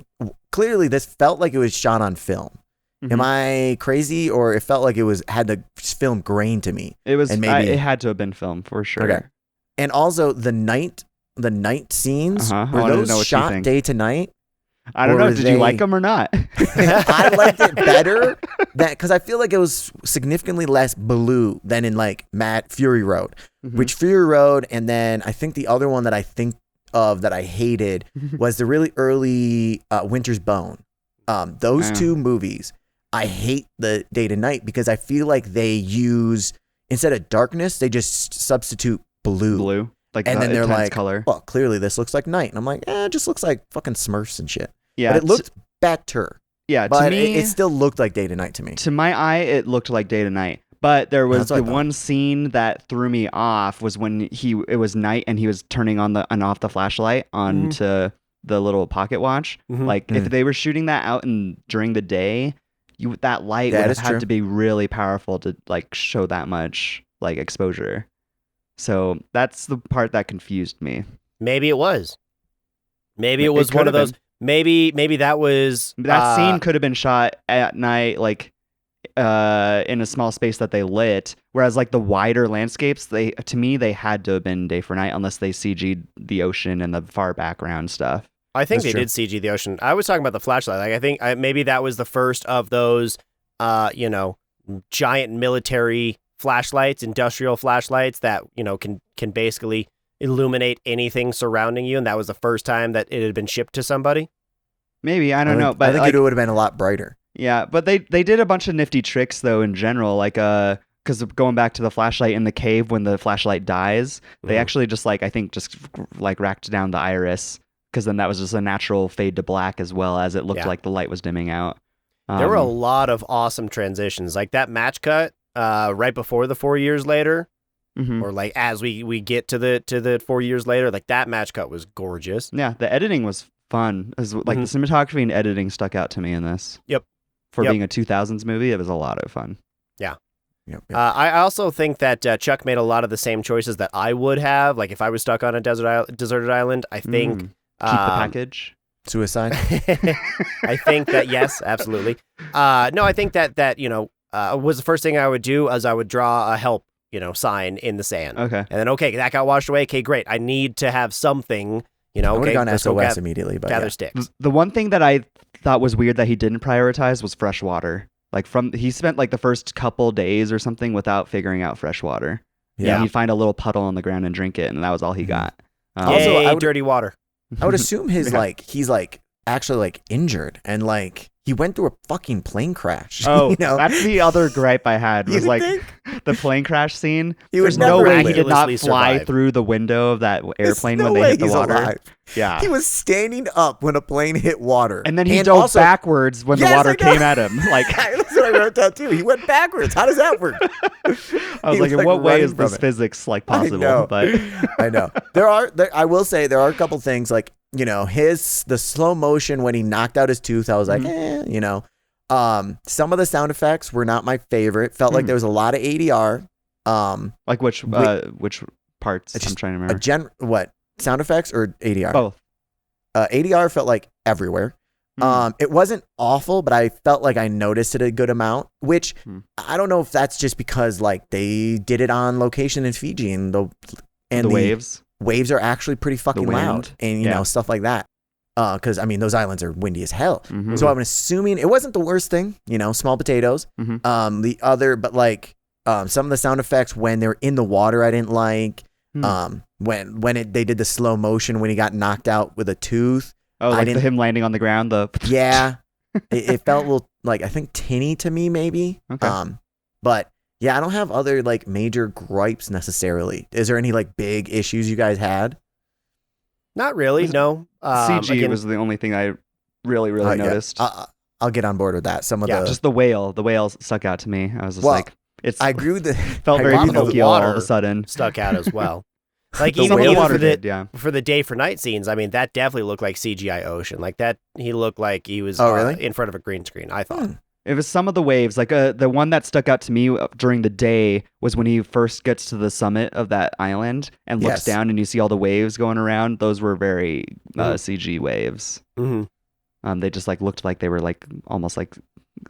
Clearly, this felt like it was shot on film. Am I crazy, or it felt like it had the film grain to me? It was. And maybe it had to have been film for sure. Okay. And also the night scenes were those shot day to night? I don't know. Did you like them or not? I liked it better because I feel like it was significantly less blue than in like Mad Fury Road, which Fury Road, and then I think the other one that I think of that I hated was the really early Winter's Bone. Those two movies, I hate the day to night because I feel like they use, instead of darkness, they just substitute blue. Like, and then they're like, color. Well, clearly this looks like night. And I'm like, it just looks like fucking Smurfs and shit. Yeah. But it looked better. Yeah. But to me, it still looked like day to night to me. To my eye, it looked like day to night. But there was the one scene that threw me off was when it was night and he was turning on and off the flashlight onto the little pocket watch. Like if they were shooting that out during the day, that light would have had to be really powerful to like show that much like exposure. So that's the part that confused me. Maybe it was. Maybe it was one of those. Maybe that was that scene could have been shot at night, like in a small space that they lit. Whereas like the wider landscapes, to me they had to have been day for night, unless they CG'd the ocean and the far background stuff. I think they did CG the ocean. I was talking about the flashlight. Like I think maybe that was the first of those, giant military flashlights, industrial flashlights that can basically illuminate anything surrounding you, and that was the first time that it had been shipped to somebody. Maybe, I don't know, but I think it would have been a lot brighter. Yeah, but they did a bunch of nifty tricks though in general, like because going back to the flashlight in the cave when the flashlight dies, they actually just racked down the iris, because then that was just a natural fade to black as well, as it looked like the light was dimming out. There were a lot of awesome transitions, like that match cut right before the 4 years later. Or like as we get to the 4 years later, like that match cut was gorgeous. Yeah, the editing was fun. Like the cinematography and editing stuck out to me in this. Yep. For being a 2000s movie, it was a lot of fun. Yeah. Yep. I also think that Chuck made a lot of the same choices that I would have. Like if I was stuck on a deserted island, I think keep the package. Suicide. I think that yes, absolutely. No, I think that was the first thing I would do, as I would draw a help sign in the sand. Okay. And then, that got washed away. Okay, great. I need to have something, I would have gone SOS immediately, but gather sticks. The one thing that I thought was weird that he didn't prioritize was fresh water. Like he spent like the first couple days or something without figuring out fresh water. Yeah. He'd find a little puddle on the ground and drink it, and that was all he got. Also, dirty water. I would assume he's like actually like injured, and like he went through a fucking plane crash. Oh, you know? that's the other gripe I had was You like think? the plane crash scene. He There's would no never way he did not miraculously fly survive. through the window of that airplane There's when no they way hit the he's water. alive. Yeah. He was standing up when a plane hit water. And then he dove also, backwards when the Yes, water I know. came at him. Like That's what I wrote down too. He went backwards. How does that work? I was He like, in what way running is from this it. physics like I possible? know. But I know. I will say there are a couple things like, you know, the slow motion when he knocked out his tooth, I was like, you know. Some of the sound effects were not my favorite. Felt like there was a lot of ADR. like which parts? I'm trying to remember. What? Sound effects or ADR? Both. ADR felt like everywhere. It wasn't awful, but I felt like I noticed it a good amount, which I don't know if that's just because like they did it on location in Fiji and the waves are actually pretty fucking loud and you know, stuff like that. Cause I mean, those islands are windy as hell. So I'm assuming it wasn't the worst thing, you know, small potatoes. But like, some of the sound effects when they were in the water, I didn't like, they did the slow motion when he got knocked out with a tooth. Oh, like him landing on the ground. It felt a little like, I think tinny to me maybe. Okay. But yeah, I don't have other like major gripes necessarily. Is there any like big issues you guys had? Not really, no. CG was the only thing I really noticed. Yeah. I'll get on board with that. Just the whale stuck out to me. I was just I agree with felt very Pinocchio all water of a sudden. Stuck out as well. Like The even whale for the day for night scenes, I mean that definitely looked like CGI ocean. Like that, he looked like he was really? in front of a green screen. I thought. It was some of the waves, like the one that stuck out to me during the day was when he first gets to the summit of that island and looks down and you see all the waves going around. Those were very CG waves. They just like looked like they were like almost like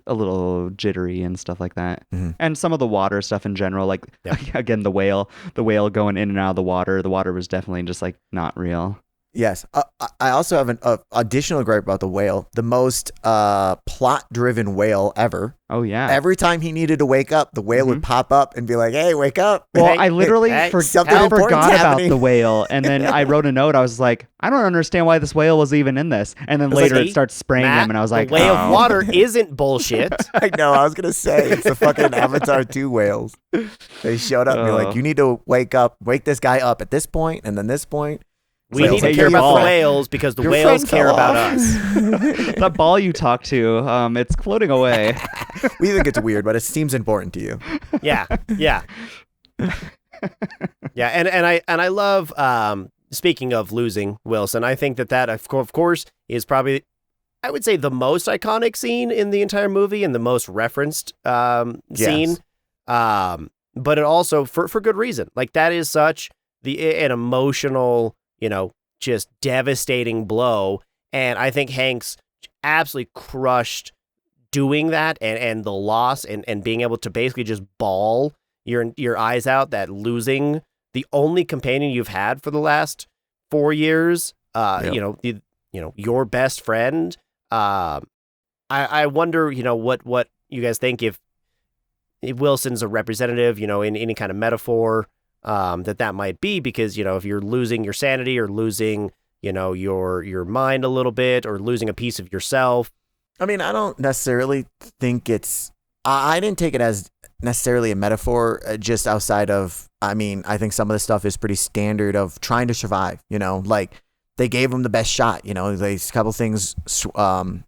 a little jittery and stuff like that. And some of the water stuff in general, like again the whale going in and out of the water was definitely just like not real. Yes. I also have an additional gripe about the whale. The most plot-driven whale ever. Oh, yeah. Every time he needed to wake up, the whale would pop up and be like, hey, wake up. Well, I literally forgot about happening. the whale. And then I wrote a note. I was like, I don't understand why this whale was even in this. And then later it starts spraying him. And I was like, the way of water isn't bullshit. I know. I was going to say, it's the fucking Avatar 2 whales. They showed up and be like, you need to wake this guy up at this point and then this point. We need to care about the whales because the whales care about us. That ball you talk to, it's floating away. We think it's weird, but it seems important to you. Yeah. And I love, speaking of losing Wilson, I think that of course is probably, I would say, the most iconic scene in the entire movie and the most referenced scene. But it also for good reason. Like that is such an emotional, you know, just devastating blow. And I think Hanks absolutely crushed doing that and the loss and being able to basically just bawl your eyes out that losing the only companion you've had for the last 4 years, your best friend. I wonder, you know, what you guys think if Wilson's a representative, you know, in any kind of metaphor that might be, because, you know, if you're losing your sanity or losing, you know, your mind a little bit or losing a piece of yourself. I mean, I don't necessarily think I didn't take it as necessarily a metaphor, just outside of, I mean, I think some of the stuff is pretty standard of trying to survive, you know, like they gave him the best shot, you know, a couple things came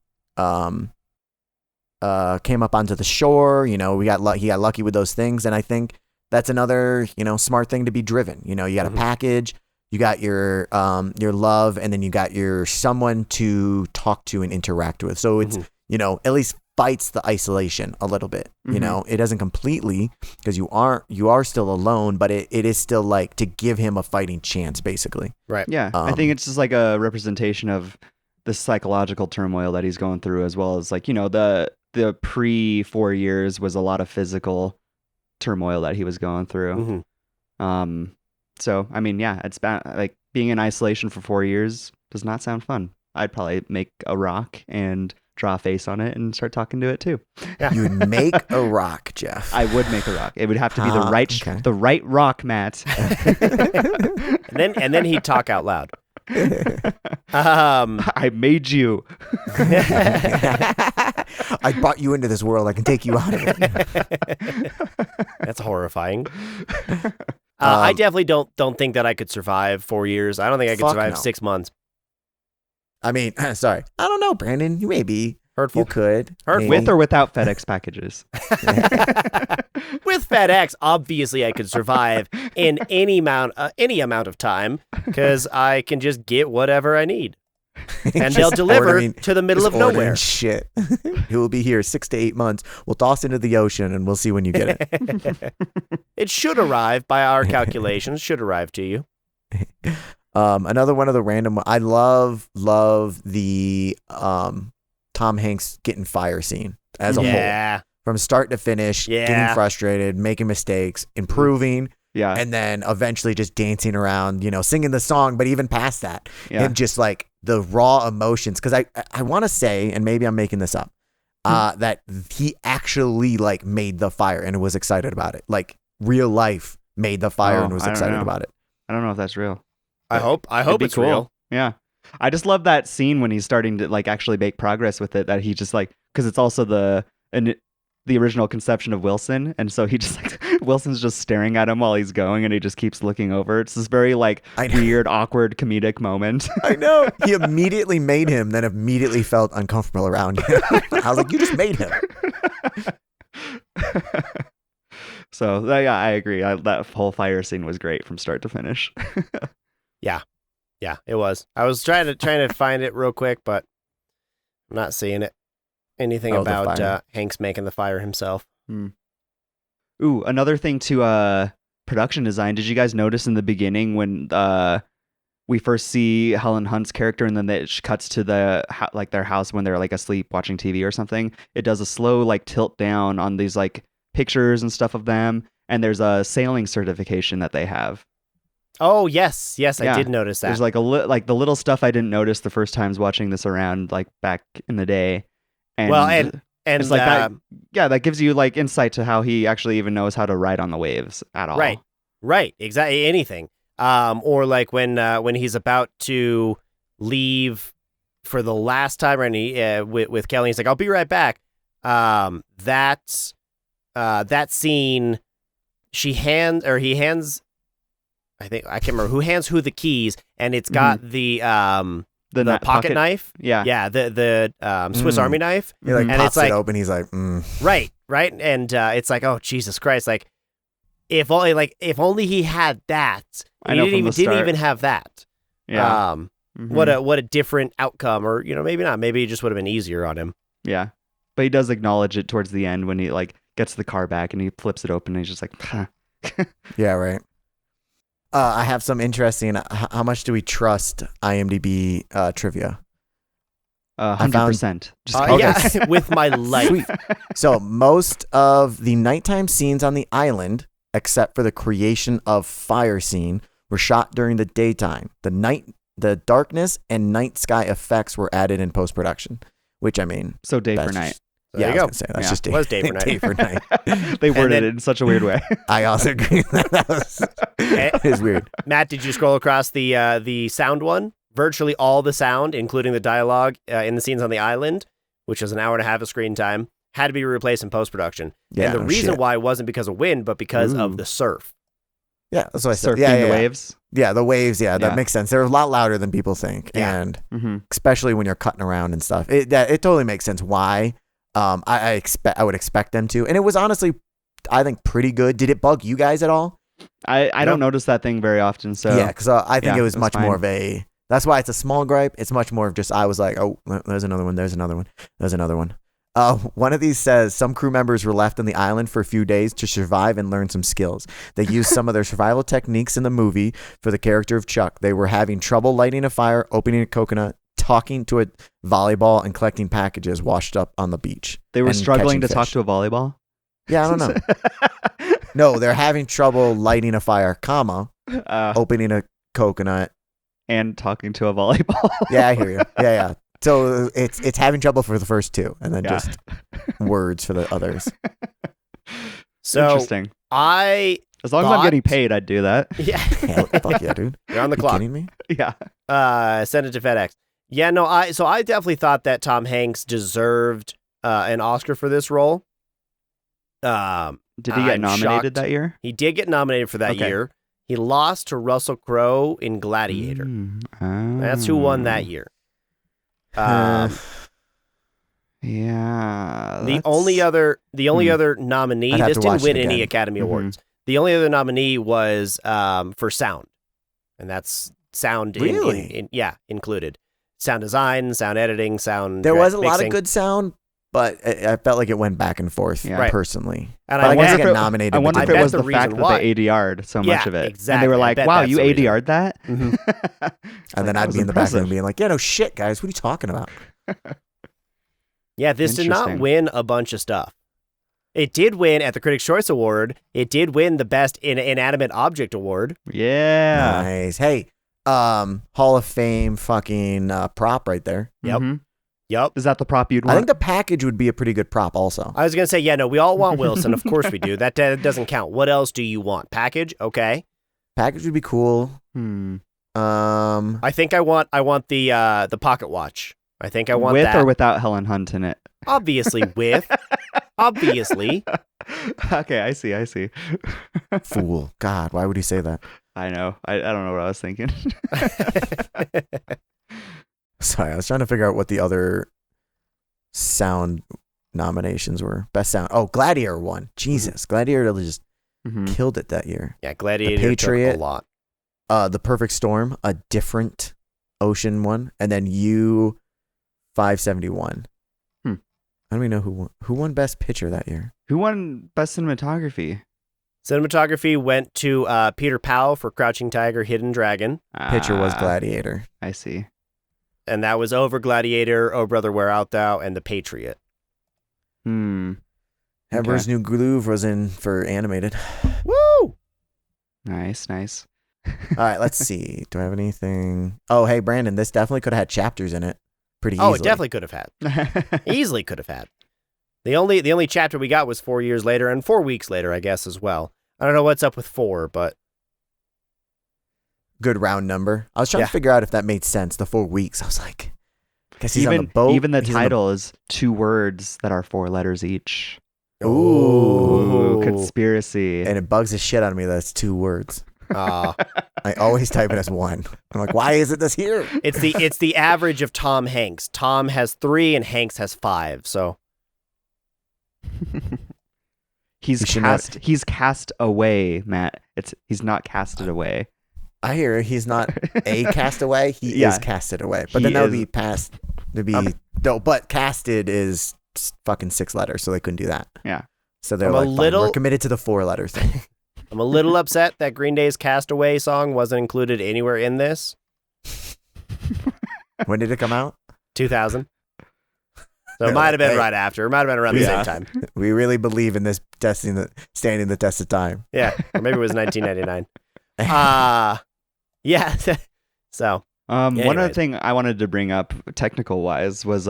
up onto the shore, you know, he got lucky with those things. And I think that's another, you know, smart thing to be driven. You know, you got a package, you got your love, and then you got your someone to talk to and interact with. So it's, you know, at least fights the isolation a little bit. You know, it doesn't completely, because you are still alone, but it is still like to give him a fighting chance, basically. Right. Yeah. I think it's just like a representation of the psychological turmoil that he's going through, as well as like, you know, the pre 4 years was a lot of physical turmoil that he was going through. So I mean, yeah, it's bad. Like being in isolation for 4 years does not sound fun. I'd probably make a rock and draw a face on it and start talking to it too. Yeah. You would make a rock, Jeff. I would make a rock. It would have to be the right rock, Matt. and then he'd talk out loud. I made you. I brought you into this world. I can take you out of it. That's horrifying. I definitely don't think that I could survive 4 years. I don't think I could survive 6 months. I mean, sorry. I don't know, Brandon. You may be. Hurtful. You could. Hurtful. With or without FedEx packages. With FedEx, obviously I could survive in any amount of time because I can just get whatever I need. And they'll deliver to the middle of nowhere. Shit. It will be here 6 to 8 months. We'll toss into the ocean and we'll see when you get it. It should arrive by our calculations. Should arrive to you. Another one of the random. I love the Tom Hanks getting fire scene as a whole, from start to finish, getting frustrated, making mistakes, improving. Yeah. And then eventually just dancing around, singing the song. But even past that, him just like the raw emotions. Because I want to say, and maybe I'm making this up, that he actually like made the fire and was excited about it. Like real life made the fire and was excited about it. I don't know if that's real. I hope it's cool. Real. Yeah. I just love that scene when he's starting to like actually make progress with it, that he just like, because it's also the original conception of Wilson, and so he just like Wilson's just staring at him while he's going, and he just keeps looking over. It's this very like weird, awkward, comedic moment. I know. He immediately made him, then immediately felt uncomfortable around him. I was like, you just made him. So yeah, I agree. That whole fire scene was great from start to finish. Yeah, it was. I was trying to find it real quick, but I'm not seeing it. Anything about Hanks making the fire himself. Ooh, another thing to production design. Did you guys notice in the beginning when we first see Helen Hunt's character, and then it cuts to their house when they're like asleep watching TV or something? It does a slow like tilt down on these like pictures and stuff of them, and there's a sailing certification that they have. Oh yes, I did notice that. There's like the little stuff I didn't notice the first times watching this around, like back in the day. And it's like that. Yeah, that gives you like insight to how he actually even knows how to ride on the waves at all. Right, exactly. Anything. Or like when he's about to leave for the last time, and he with Kelly, he's like, "I'll be right back." That scene, he hands. I can't remember who hands who the keys, and it's got the pocket knife. Yeah. The Swiss Army knife. He like and pops it's like, it open. He's like, right. And it's like, oh Jesus Christ! Like, if only he had that. I know, didn't even have that. Yeah. What a different outcome, or maybe not. Maybe it just would have been easier on him. Yeah, but he does acknowledge it towards the end when he like gets the car back and he flips it open and he's just like, huh. Yeah, right. I have some interesting. How much do we trust IMDb trivia? 100%. Yeah, with my life. Sweet. So most of the nighttime scenes on the island, except for the creation of fire scene, were shot during the daytime. The darkness and night sky effects were added in post production. Which I mean, so day for night. Yeah, I was gonna say that's just day for night. Day for night. They worded it in such a weird way. I also agree. That is weird. Matt, did you scroll across the sound one? Virtually all the sound, including the dialogue in the scenes on the island, which is an hour and a half of screen time, had to be replaced in post production. Yeah, and the reason why wasn't because of wind, but because of the surf. Yeah, that's what I said. Surfing the waves. Yeah, the waves. Yeah, that makes sense. They're a lot louder than people think, and especially when you're cutting around and stuff. It totally makes sense why. I would expect them to, and it was honestly, I think, pretty good. Did it bug you guys at all? I don't notice that thing very often. So yeah, because I think it was much more of a. That's why it's a small gripe. It's much more of just I was like, oh, there's another one. There's another one. There's another one. One of these says some crew members were left on the island for a few days to survive and learn some skills. They used some of their survival techniques in the movie for the character of Chuck. They were having trouble lighting a fire, opening a coconut, talking to a volleyball, and collecting packages washed up on the beach. They were struggling to talk to a volleyball? Yeah, I don't know. No, they're having trouble lighting a fire, opening a coconut. And talking to a volleyball. Yeah, I hear you. Yeah. So it's having trouble for the first two, and then just words for the others. So interesting. I As long as I'm getting paid, I'd do that. Yeah. Hell, fuck yeah, dude. You're on the You clock. kidding me? Yeah. Send it to FedEx. Yeah, no, I definitely thought that Tom Hanks deserved an Oscar for this role. Did he get nominated that year? He did get nominated for that year. He lost to Russell Crowe in Gladiator. That's who won that year. Yeah. The only other nominee. I'd have This to didn't watch win it any again. Academy Awards. The only other nominee was for sound, and that's sound. Really? Included sound design, sound editing, sound. There was a lot mixing. of good sound, but I felt like it went back and forth Yeah. personally. And But I bet- guess get nominated. I wonder if but it was the the fact reason that why. they ADR'd so much of it. exactly. And they were I like, bet wow, that's you the reason. ADR'd that? Mhm. and then that I'd was be in the back impressive. and being like, yeah, no shit, guys. What are you talking about? Yeah, this did not Interesting. win a bunch of stuff. It did win at the Critics' Choice Award. It did win the Best Inanimate Object Award. Yeah. Nice. Hey, Hall of Fame fucking prop right there. Yep. Mhm. Yep. Is that the prop you'd I want? think the package would be a pretty good prop also. I was going to say, yeah, no, we all want Wilson. Of course we do. That doesn't count. What else do you want? Package? Okay. Package would be cool. I think I want the pocket watch. I think I want with that. or without Helen Hunt in it? Obviously with. Obviously. Okay, I see. Fool. God, why would he say that? I know. I don't know what I was thinking. Sorry, I was trying to figure out what the other sound nominations were. Best sound. Oh, Gladiator won. Jesus. Gladiator just killed it that year. Yeah, Gladiator The Patriot, took a lot. The Perfect Storm, a different ocean one, and then U-571. I don't even know who won Best Picture that year. Who won Best Cinematography? Cinematography went to Peter Powell for Crouching Tiger, Hidden Dragon. Picture was Ah, Gladiator. I see. And that was over Gladiator, Oh Brother, Where Art Thou, and The Patriot. Emperor's New Groove was in for animated. Woo! Nice. All right, let's see. Do I have anything? Oh, hey, Brandon, this definitely could have had chapters in it. Pretty easily. Oh, it definitely could have had. Easily could have had. The only chapter we got was 4 years later and 4 weeks later, I guess, as well. I don't know what's up with 4, but Good round number. I was trying to figure out if that made sense. The 4 weeks. I was like, guess he's on the boat. Even the he's on title is 2 words that are 4 letters each. Ooh. Conspiracy. And it bugs the shit out of me that it's 2 words. uh, I always type it as 1. I'm like, why is it this here? it's the average of Tom Hanks. Tom has 3 and Hanks has 5. So He's should He's cast away, Matt. He's not casted away. I hear he's not a castaway. He is casted away. But then that would be past. To be no, but casted is fucking 6 letters, so they couldn't do that. Yeah. So they're I'm like, a fine, little- we're committed to the 4-letter thing. I'm a little upset that Green Day's Castaway song wasn't included anywhere in this. When did it come out? 2000. So it might have been Hey. right after. It might have been around the Yeah. same time. We really believe in this standing the test of time. Yeah. Or maybe it was 1999. Yeah. So One anyways. other thing I wanted to bring up, technical wise, was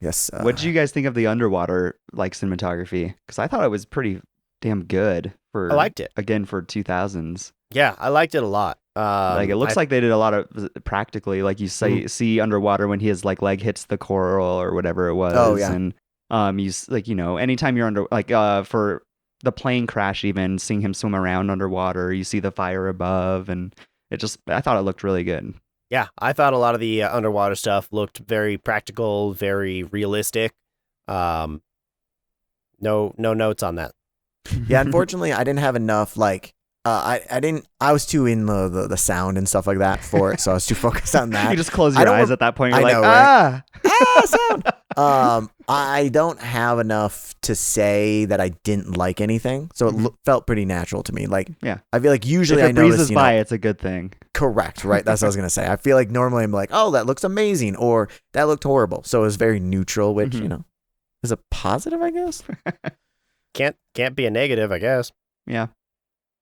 Yes. what did you guys think of the underwater cinematography? Because I thought it was pretty damn good for. I liked it. Again for 2000s. Yeah, I liked it a lot. It looks like they did a lot of practically, like you see underwater when his leg hits the coral or whatever it was. Oh, yeah. And anytime you're under for the plane crash, even seeing him swim around underwater, you see the fire above, and I thought it looked really good. Yeah, I thought a lot of the underwater stuff looked very practical, very realistic. No notes on that. Yeah, unfortunately, I didn't have enough. I was too in the sound and stuff like that for it, so I was too focused on that. You just close I your don't eyes re- at that point. I You're like, know, right? ah. Sound. I don't have enough to say that I didn't like anything, so it felt pretty natural to me. Like, Yeah. I feel like usually If I it notice, breezes by, it's a good thing. correct, right? That's what I was gonna say. I feel like normally I'm like, oh, that looks amazing, or that looked horrible. So it was very neutral, which is a positive, I guess. Can't be a negative, I guess. Yeah.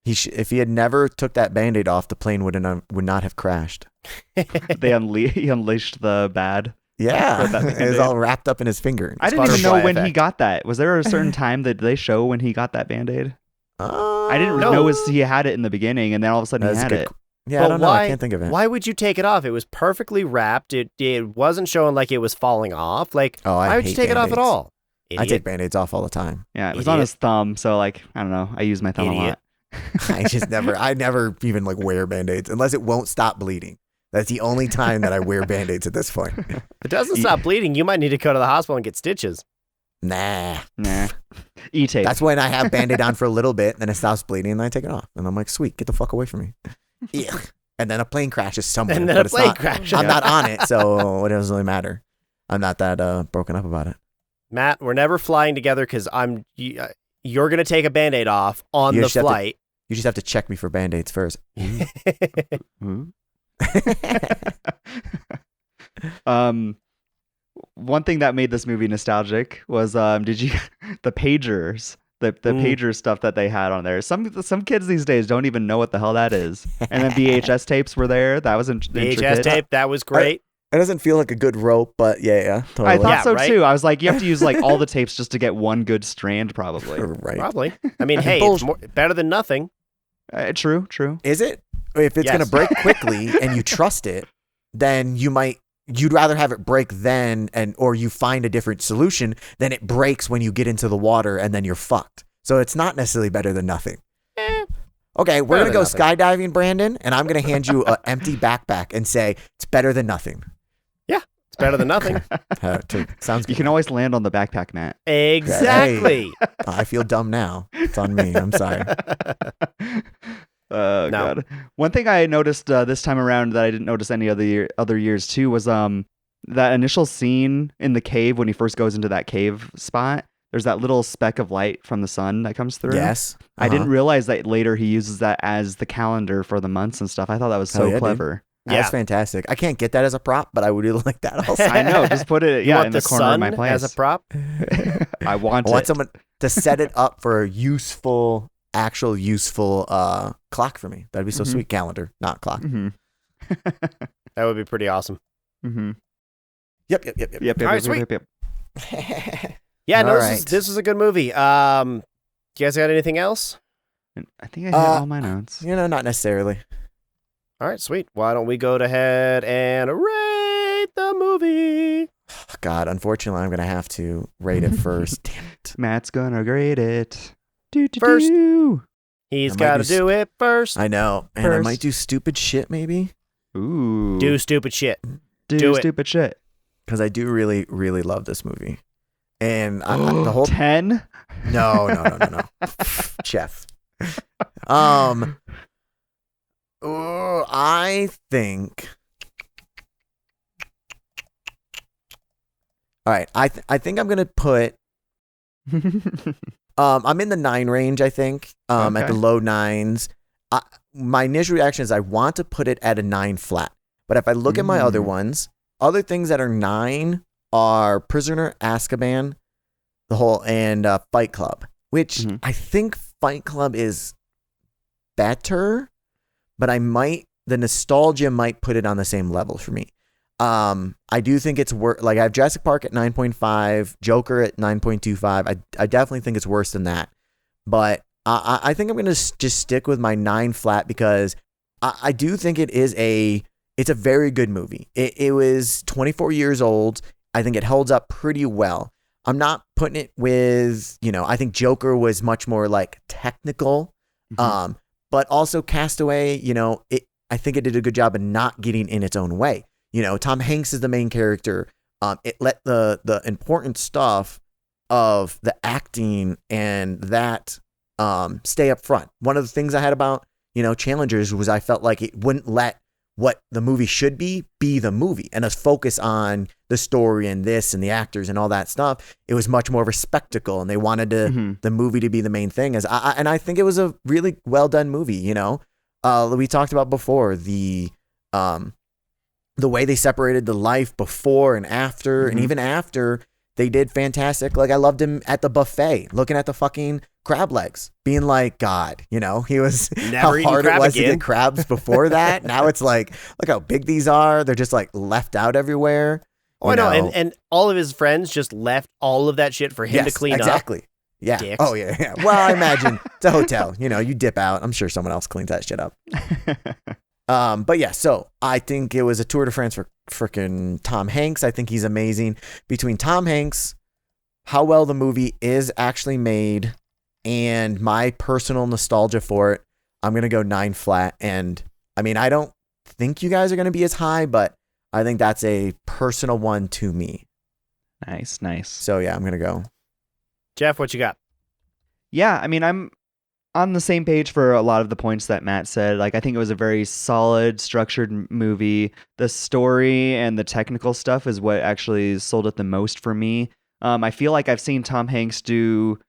If he had never took that Band-Aid off, the plane would not have crashed. He unleashed the bad. Yeah, With that it was Band-Aid. all wrapped up in his finger. I didn't even know butterfly when he effect. got that. Was there a certain time that they show when he got that Band-Aid? I didn't know he had it in the beginning, and then all of a sudden he had it. Yeah, I don't know. I can't think of it. Why would you take it off? It was perfectly wrapped. It wasn't showing like it was falling off. Like, why would you take it off at all? Idiot. I take Band-Aids off all the time. Yeah, it was on his thumb, so like, I don't know. I use my thumb a lot. I never even like wear Band-Aids unless it won't stop bleeding. That's the only time that I wear Band-Aids at this point. If it doesn't stop bleeding, you might need to go to the hospital and get stitches. Nah. E-tape. That's when I have Band-Aid on for a little bit, then it stops bleeding, and then I take it off. And I'm like, sweet, get the fuck away from me. Yeah. And then a plane crashes somewhere. And then a plane crashes. I'm not on it, so it doesn't really matter. I'm not that broken up about it. Matt, we're never flying together because you're going to take a Band-Aid off on the flight. You just have to check me for Band-Aids first. One thing that made this movie nostalgic was the pagers. The pager stuff that they had on there. Some kids these days don't even know what the hell that is. And then VHS tapes were there. That was intricate. VHS tape, that was great. It doesn't feel like a good rope, but yeah, totally. I thought so too. I was like, you have to use like all the tapes just to get one good strand, probably. Right. Probably. I mean, hey, it's better than nothing. True. Is it? If it's going to break quickly and you trust it, then you'd rather have it break then or you find a different solution than it breaks when you get into the water and then you're fucked. So it's not necessarily better than nothing. Okay, we're going to go skydiving, Brandon, and I'm going to hand you an empty backpack and say it's better than nothing. Yeah, it's better than nothing. Sounds good. You can always land on the backpack, Matt. Exactly. Hey, I feel dumb now. It's on me. I'm sorry. Oh, God. One thing I noticed this time around that I didn't notice any other years too was that initial scene in the cave when he first goes into that cave spot. There's that little speck of light from the sun that comes through. Yes. I didn't realize that later he uses that as the calendar for the months and stuff. I thought that was so clever. That's fantastic. I can't get that as a prop, but I would really like that also. I know. Just put it in the corner of my place. As a prop? I want someone to set it up for a actual useful clock for me. That'd be so sweet. Calendar, not clock. Mm-hmm. That would be pretty awesome. Mm-hmm. Yep. All right, sweet. Yeah, no, this is a good movie. You guys got anything else? I think I hit all my notes. Not necessarily. All right, sweet. Why don't we go ahead and rate the movie? God, unfortunately, I'm going to have to rate it first. Damn it. Matt's going to rate it. First. He's got to do it first. I know. And I might do stupid shit, maybe. Ooh. Do stupid shit. Do stupid shit. Because I do really, really love this movie. And the whole 10? No. Chef. I think. All right, I think I'm gonna put. I'm in the 9 range. I think. At the low 9s. My initial reaction is I want to put it at a 9 flat. But if I look at my other ones, other things that are 9 are Prisoner Azkaban, and Fight Club, which I think Fight Club is better, but the nostalgia might put it on the same level for me. I do think it's worse. Like I have Jurassic Park at 9.5, Joker at 9.25. I definitely think it's worse than that, but I think I'm gonna just stick with my 9 flat because I do think it's a very good movie. It was 24 years old. I think it holds up pretty well. I'm not putting it with, I think Joker was much more like technical, but also Castaway, I think it did a good job of not getting in its own way. Tom Hanks is the main character. It let the important stuff of the acting and that stay up front. One of the things I had about, Challengers was I felt like it wouldn't let what the movie should be the movie and us focus on the story and this and the actors and all that stuff. It was much more of a spectacle and they wanted the movie to be the main thing. And I think it was a really well done movie. We talked about before the way they separated the life before and after, and even after they did fantastic. Like I loved him at the buffet, looking at the fucking crab legs, being like, God, he was never how hard it was to get crabs before that. Now it's like, look how big these are. They're just like left out everywhere. Oh, I know. And all of his friends just left all of that shit for him to clean up. Exactly. Yeah. Dicks. Oh, yeah. Well, I imagine it's a hotel. You dip out. I'm sure someone else cleans that shit up. But yeah, so I think it was a tour de France for freaking Tom Hanks. I think he's amazing. Between Tom Hanks, how well the movie is actually made, and my personal nostalgia for it, I'm going to go 9 flat. And I mean, I don't think you guys are going to be as high, but I think that's a personal one to me. Nice. So yeah, I'm going to go. Jeff, what you got? Yeah, I mean, I'm on the same page for a lot of the points that Matt said. Like, I think it was a very solid, structured movie. The story and the technical stuff is what actually sold it the most for me. I feel like I've seen Tom Hanks do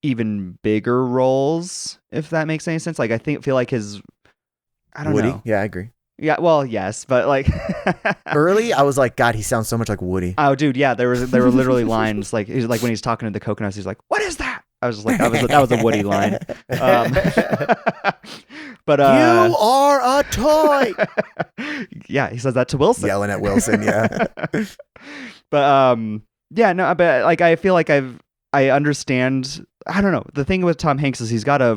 even bigger roles, if that makes any sense. Like, feel like I don't Woody? know. Yeah, I agree. Yeah, well, yes, but like early, I was like, God, he sounds so much like Woody. Oh, dude, yeah, there were literally lines like when he's talking to the coconuts, he's like, "What is that?" I was just like, that was a Woody line. But you are a toy. Yeah, he says that to Wilson, yelling at Wilson. Yeah, but yeah, no, but like I feel like I understand. I don't know. The thing with Tom Hanks is he's got a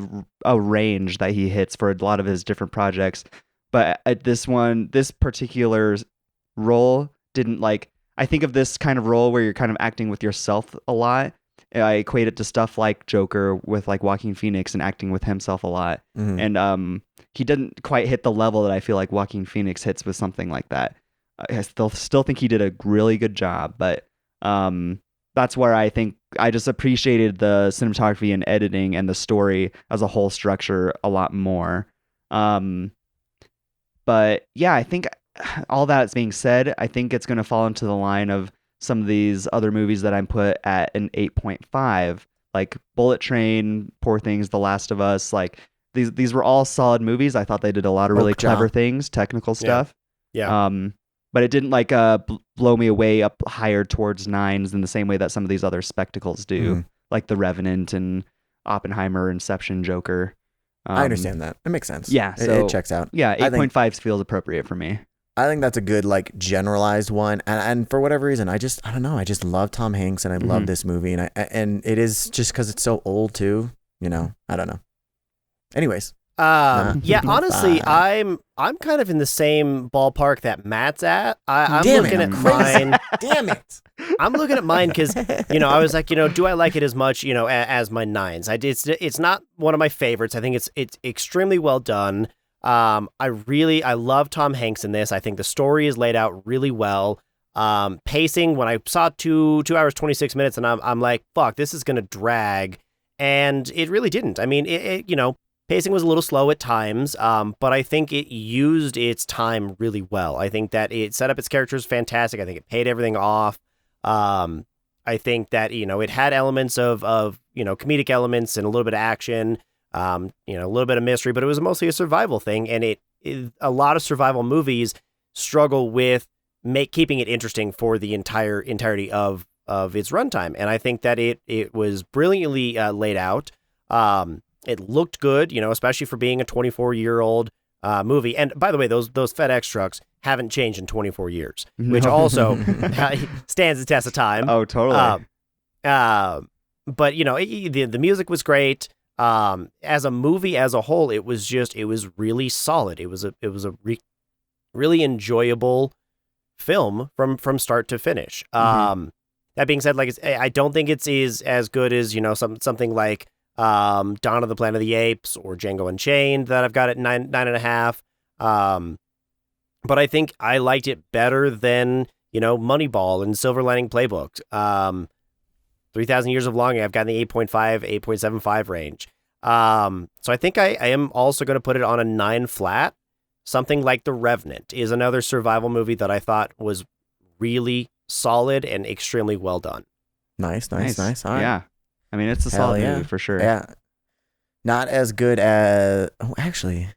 range that he hits for a lot of his different projects. But at this particular role didn't like, I think of this kind of role where you're kind of acting with yourself a lot. I equate it to stuff like Joker with like Joaquin Phoenix and acting with himself a lot. Mm-hmm. And he didn't quite hit the level that I feel like Joaquin Phoenix hits with something like that. I still think he did a really good job, but that's where I think I just appreciated the cinematography and editing and the story as a whole structure a lot more. But yeah, I think all that's being said, I think it's going to fall into the line of some of these other movies that I'm put at an 8.5, like Bullet Train, Poor Things, The Last of Us. Like these were all solid movies. I thought they did a lot of really clever things, technical stuff. Yeah. But it didn't like blow me away up higher towards 9s in the same way that some of these other spectacles do, like The Revenant and Oppenheimer, Inception, Joker. I understand that. It makes sense. Yeah, so it checks out. Yeah, 8.5 feels appropriate for me. I think that's a good like generalized one, and for whatever reason, I don't know. I just love Tom Hanks, and I love this movie, and it is just because it's so old too. I don't know. Anyways, yeah, honestly, I'm kind of in the same ballpark that Matt's at. I'm looking at mine. Damn it. I'm looking at mine because, I was like, do I like it as much, as my 9s? It's not one of my favorites. I think it's extremely well done. I love Tom Hanks in this. I think the story is laid out really well. Pacing, when I saw 2 hours, 26 minutes, and I'm like, fuck, this is going to drag. And it really didn't. I mean, pacing was a little slow at times, but I think it used its time really well. I think that it set up its characters fantastic. I think it paid everything off. I think that, it had elements of comedic elements and a little bit of action, a little bit of mystery, but it was mostly a survival thing. And a lot of survival movies struggle with keeping it interesting for the entirety of its runtime. And I think that it was brilliantly laid out. It looked good, especially for being a 24-year-old movie. And by the way, those FedEx trucks haven't changed in 24 years, which also stands the test of time. Oh, totally. But the music was great. As a movie as a whole, it was really solid. It was a really enjoyable film from start to finish. That being said, like I don't think it's as good as something like Dawn of the Planet of the Apes or Django Unchained that I've got at 9.5. But I think I liked it better than Moneyball and Silver Lining Playbook. 3,000 Years of Longing, I've got in the 8.5, 8.75 range. So I think I am also going to put it on a 9 flat. Something like The Revenant is another survival movie that I thought was really solid and extremely well done. Nice. All right. Yeah. I mean, it's a solid movie for sure. Yeah. Not as good as... Oh, actually,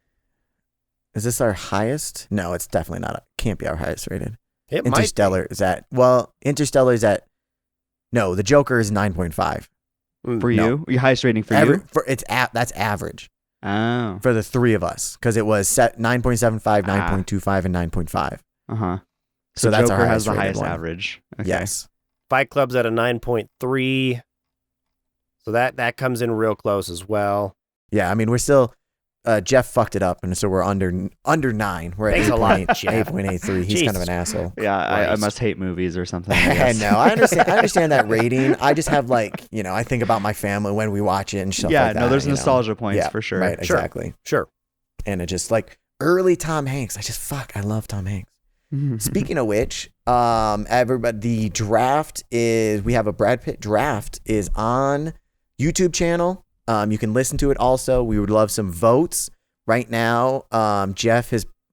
is this our highest? No, it's definitely not. Can't be our highest rated. Interstellar is at... Well, Interstellar is at... No, The Joker is 9.5. For you? Your highest rating for you? That's average. Oh. For the three of us. Because it was set 9.75, 9.25, and 9.5. Uh-huh. So that's Joker our has the highest one. average. Okay. Yes. Fight Club's at a 9.3. So that comes in real close as well. Yeah, I mean, we're still. Jeff fucked it up, and so we're under 9. We're at Thanks a lot, Jeff. 8.83. He's kind of an asshole. Yeah, I must hate movies or something. I No, I understand that rating. I just have I think about my family when we watch it and stuff like that. Yeah, no, there's nostalgia points for sure. Right, exactly. Sure. And it just early Tom Hanks. I love Tom Hanks. Speaking of which, everybody, the draft we have a Brad Pitt draft is on YouTube channel. You can listen to it also. We would love some votes. Right now, Jeff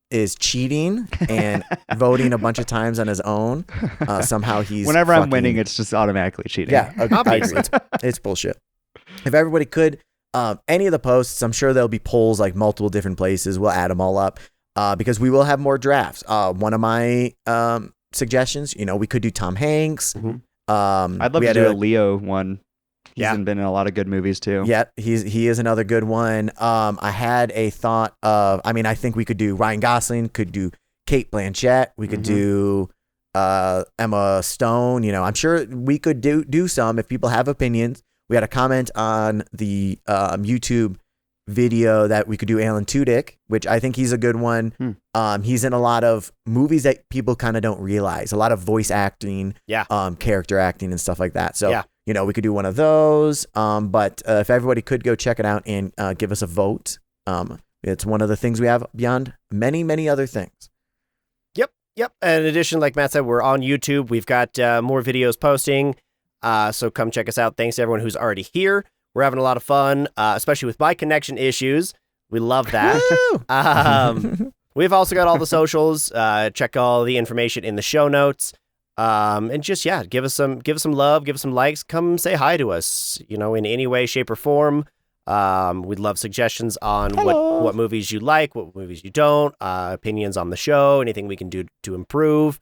is cheating and voting a bunch of times on his own. Somehow he's whenever I'm winning, it's just automatically cheating. Yeah, I agree. It's bullshit. If everybody could, any of the posts, I'm sure there'll be polls multiple different places. We'll add them all up because we will have more drafts. One of my suggestions, we could do Tom Hanks. Mm-hmm. I'd love to do a Leo one. He's been in a lot of good movies too. Yeah, he is another good one. I had a thought of, I think we could do Ryan Gosling, could do Cate Blanchett, we could do Emma Stone. I'm sure we could do some if people have opinions. We had a comment on the YouTube video that we could do Alan Tudyk, which I think he's a good one. He's in a lot of movies that people kind of don't realize, a lot of voice acting, character acting and stuff like that. So. Yeah. We could do one of those, but if everybody could go check it out and give us a vote, it's one of the things we have beyond many, many other things. Yep. In addition, like Matt said, we're on YouTube. We've got more videos posting, so come check us out. Thanks to everyone who's already here. We're having a lot of fun, especially with my connection issues. We love that. We've also got all the socials. Check all the information in the show notes. And just, give us some love, give us some likes, come say hi to us, in any way, shape or form. We'd love suggestions on what movies you like, what movies you don't, opinions on the show, anything we can do to improve.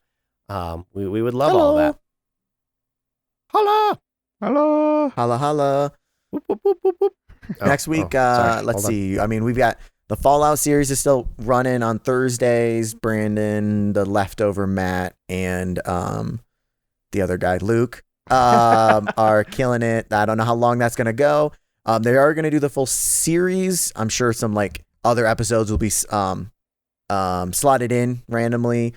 We would love all of that. Holla! Hello! Holla, holla. Whoop, whoop, whoop, whoop, whoop. Next week, let's see. We've got the Fallout series is still running on Thursdays. Brandon, the leftover Matt, and the other guy, Luke, are killing it. I don't know how long that's going to go. They are going to do the full series. I'm sure some other episodes will be slotted in randomly.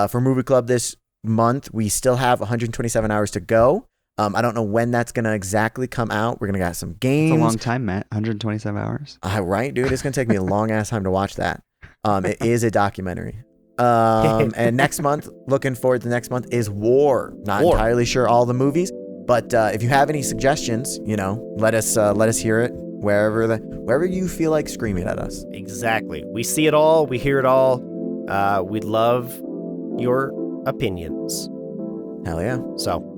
For Movie Club this month, we still have 127 hours to go. I don't know when that's going to exactly come out. We're going to got some games. It's a long time, Matt. 127 hours. Right, dude? It's going to take me a long ass time to watch that. It is a documentary. And next month, looking forward to next month, is War. Not entirely sure all the movies, but if you have any suggestions, let us hear it wherever you feel like screaming at us. Exactly. We see it all. We hear it all. We love your opinions. Hell yeah. So.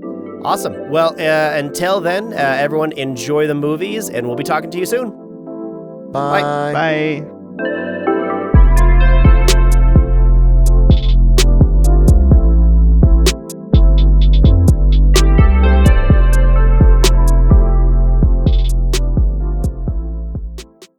Awesome. Well, until then, everyone enjoy the movies, and we'll be talking to you soon. Bye. Bye.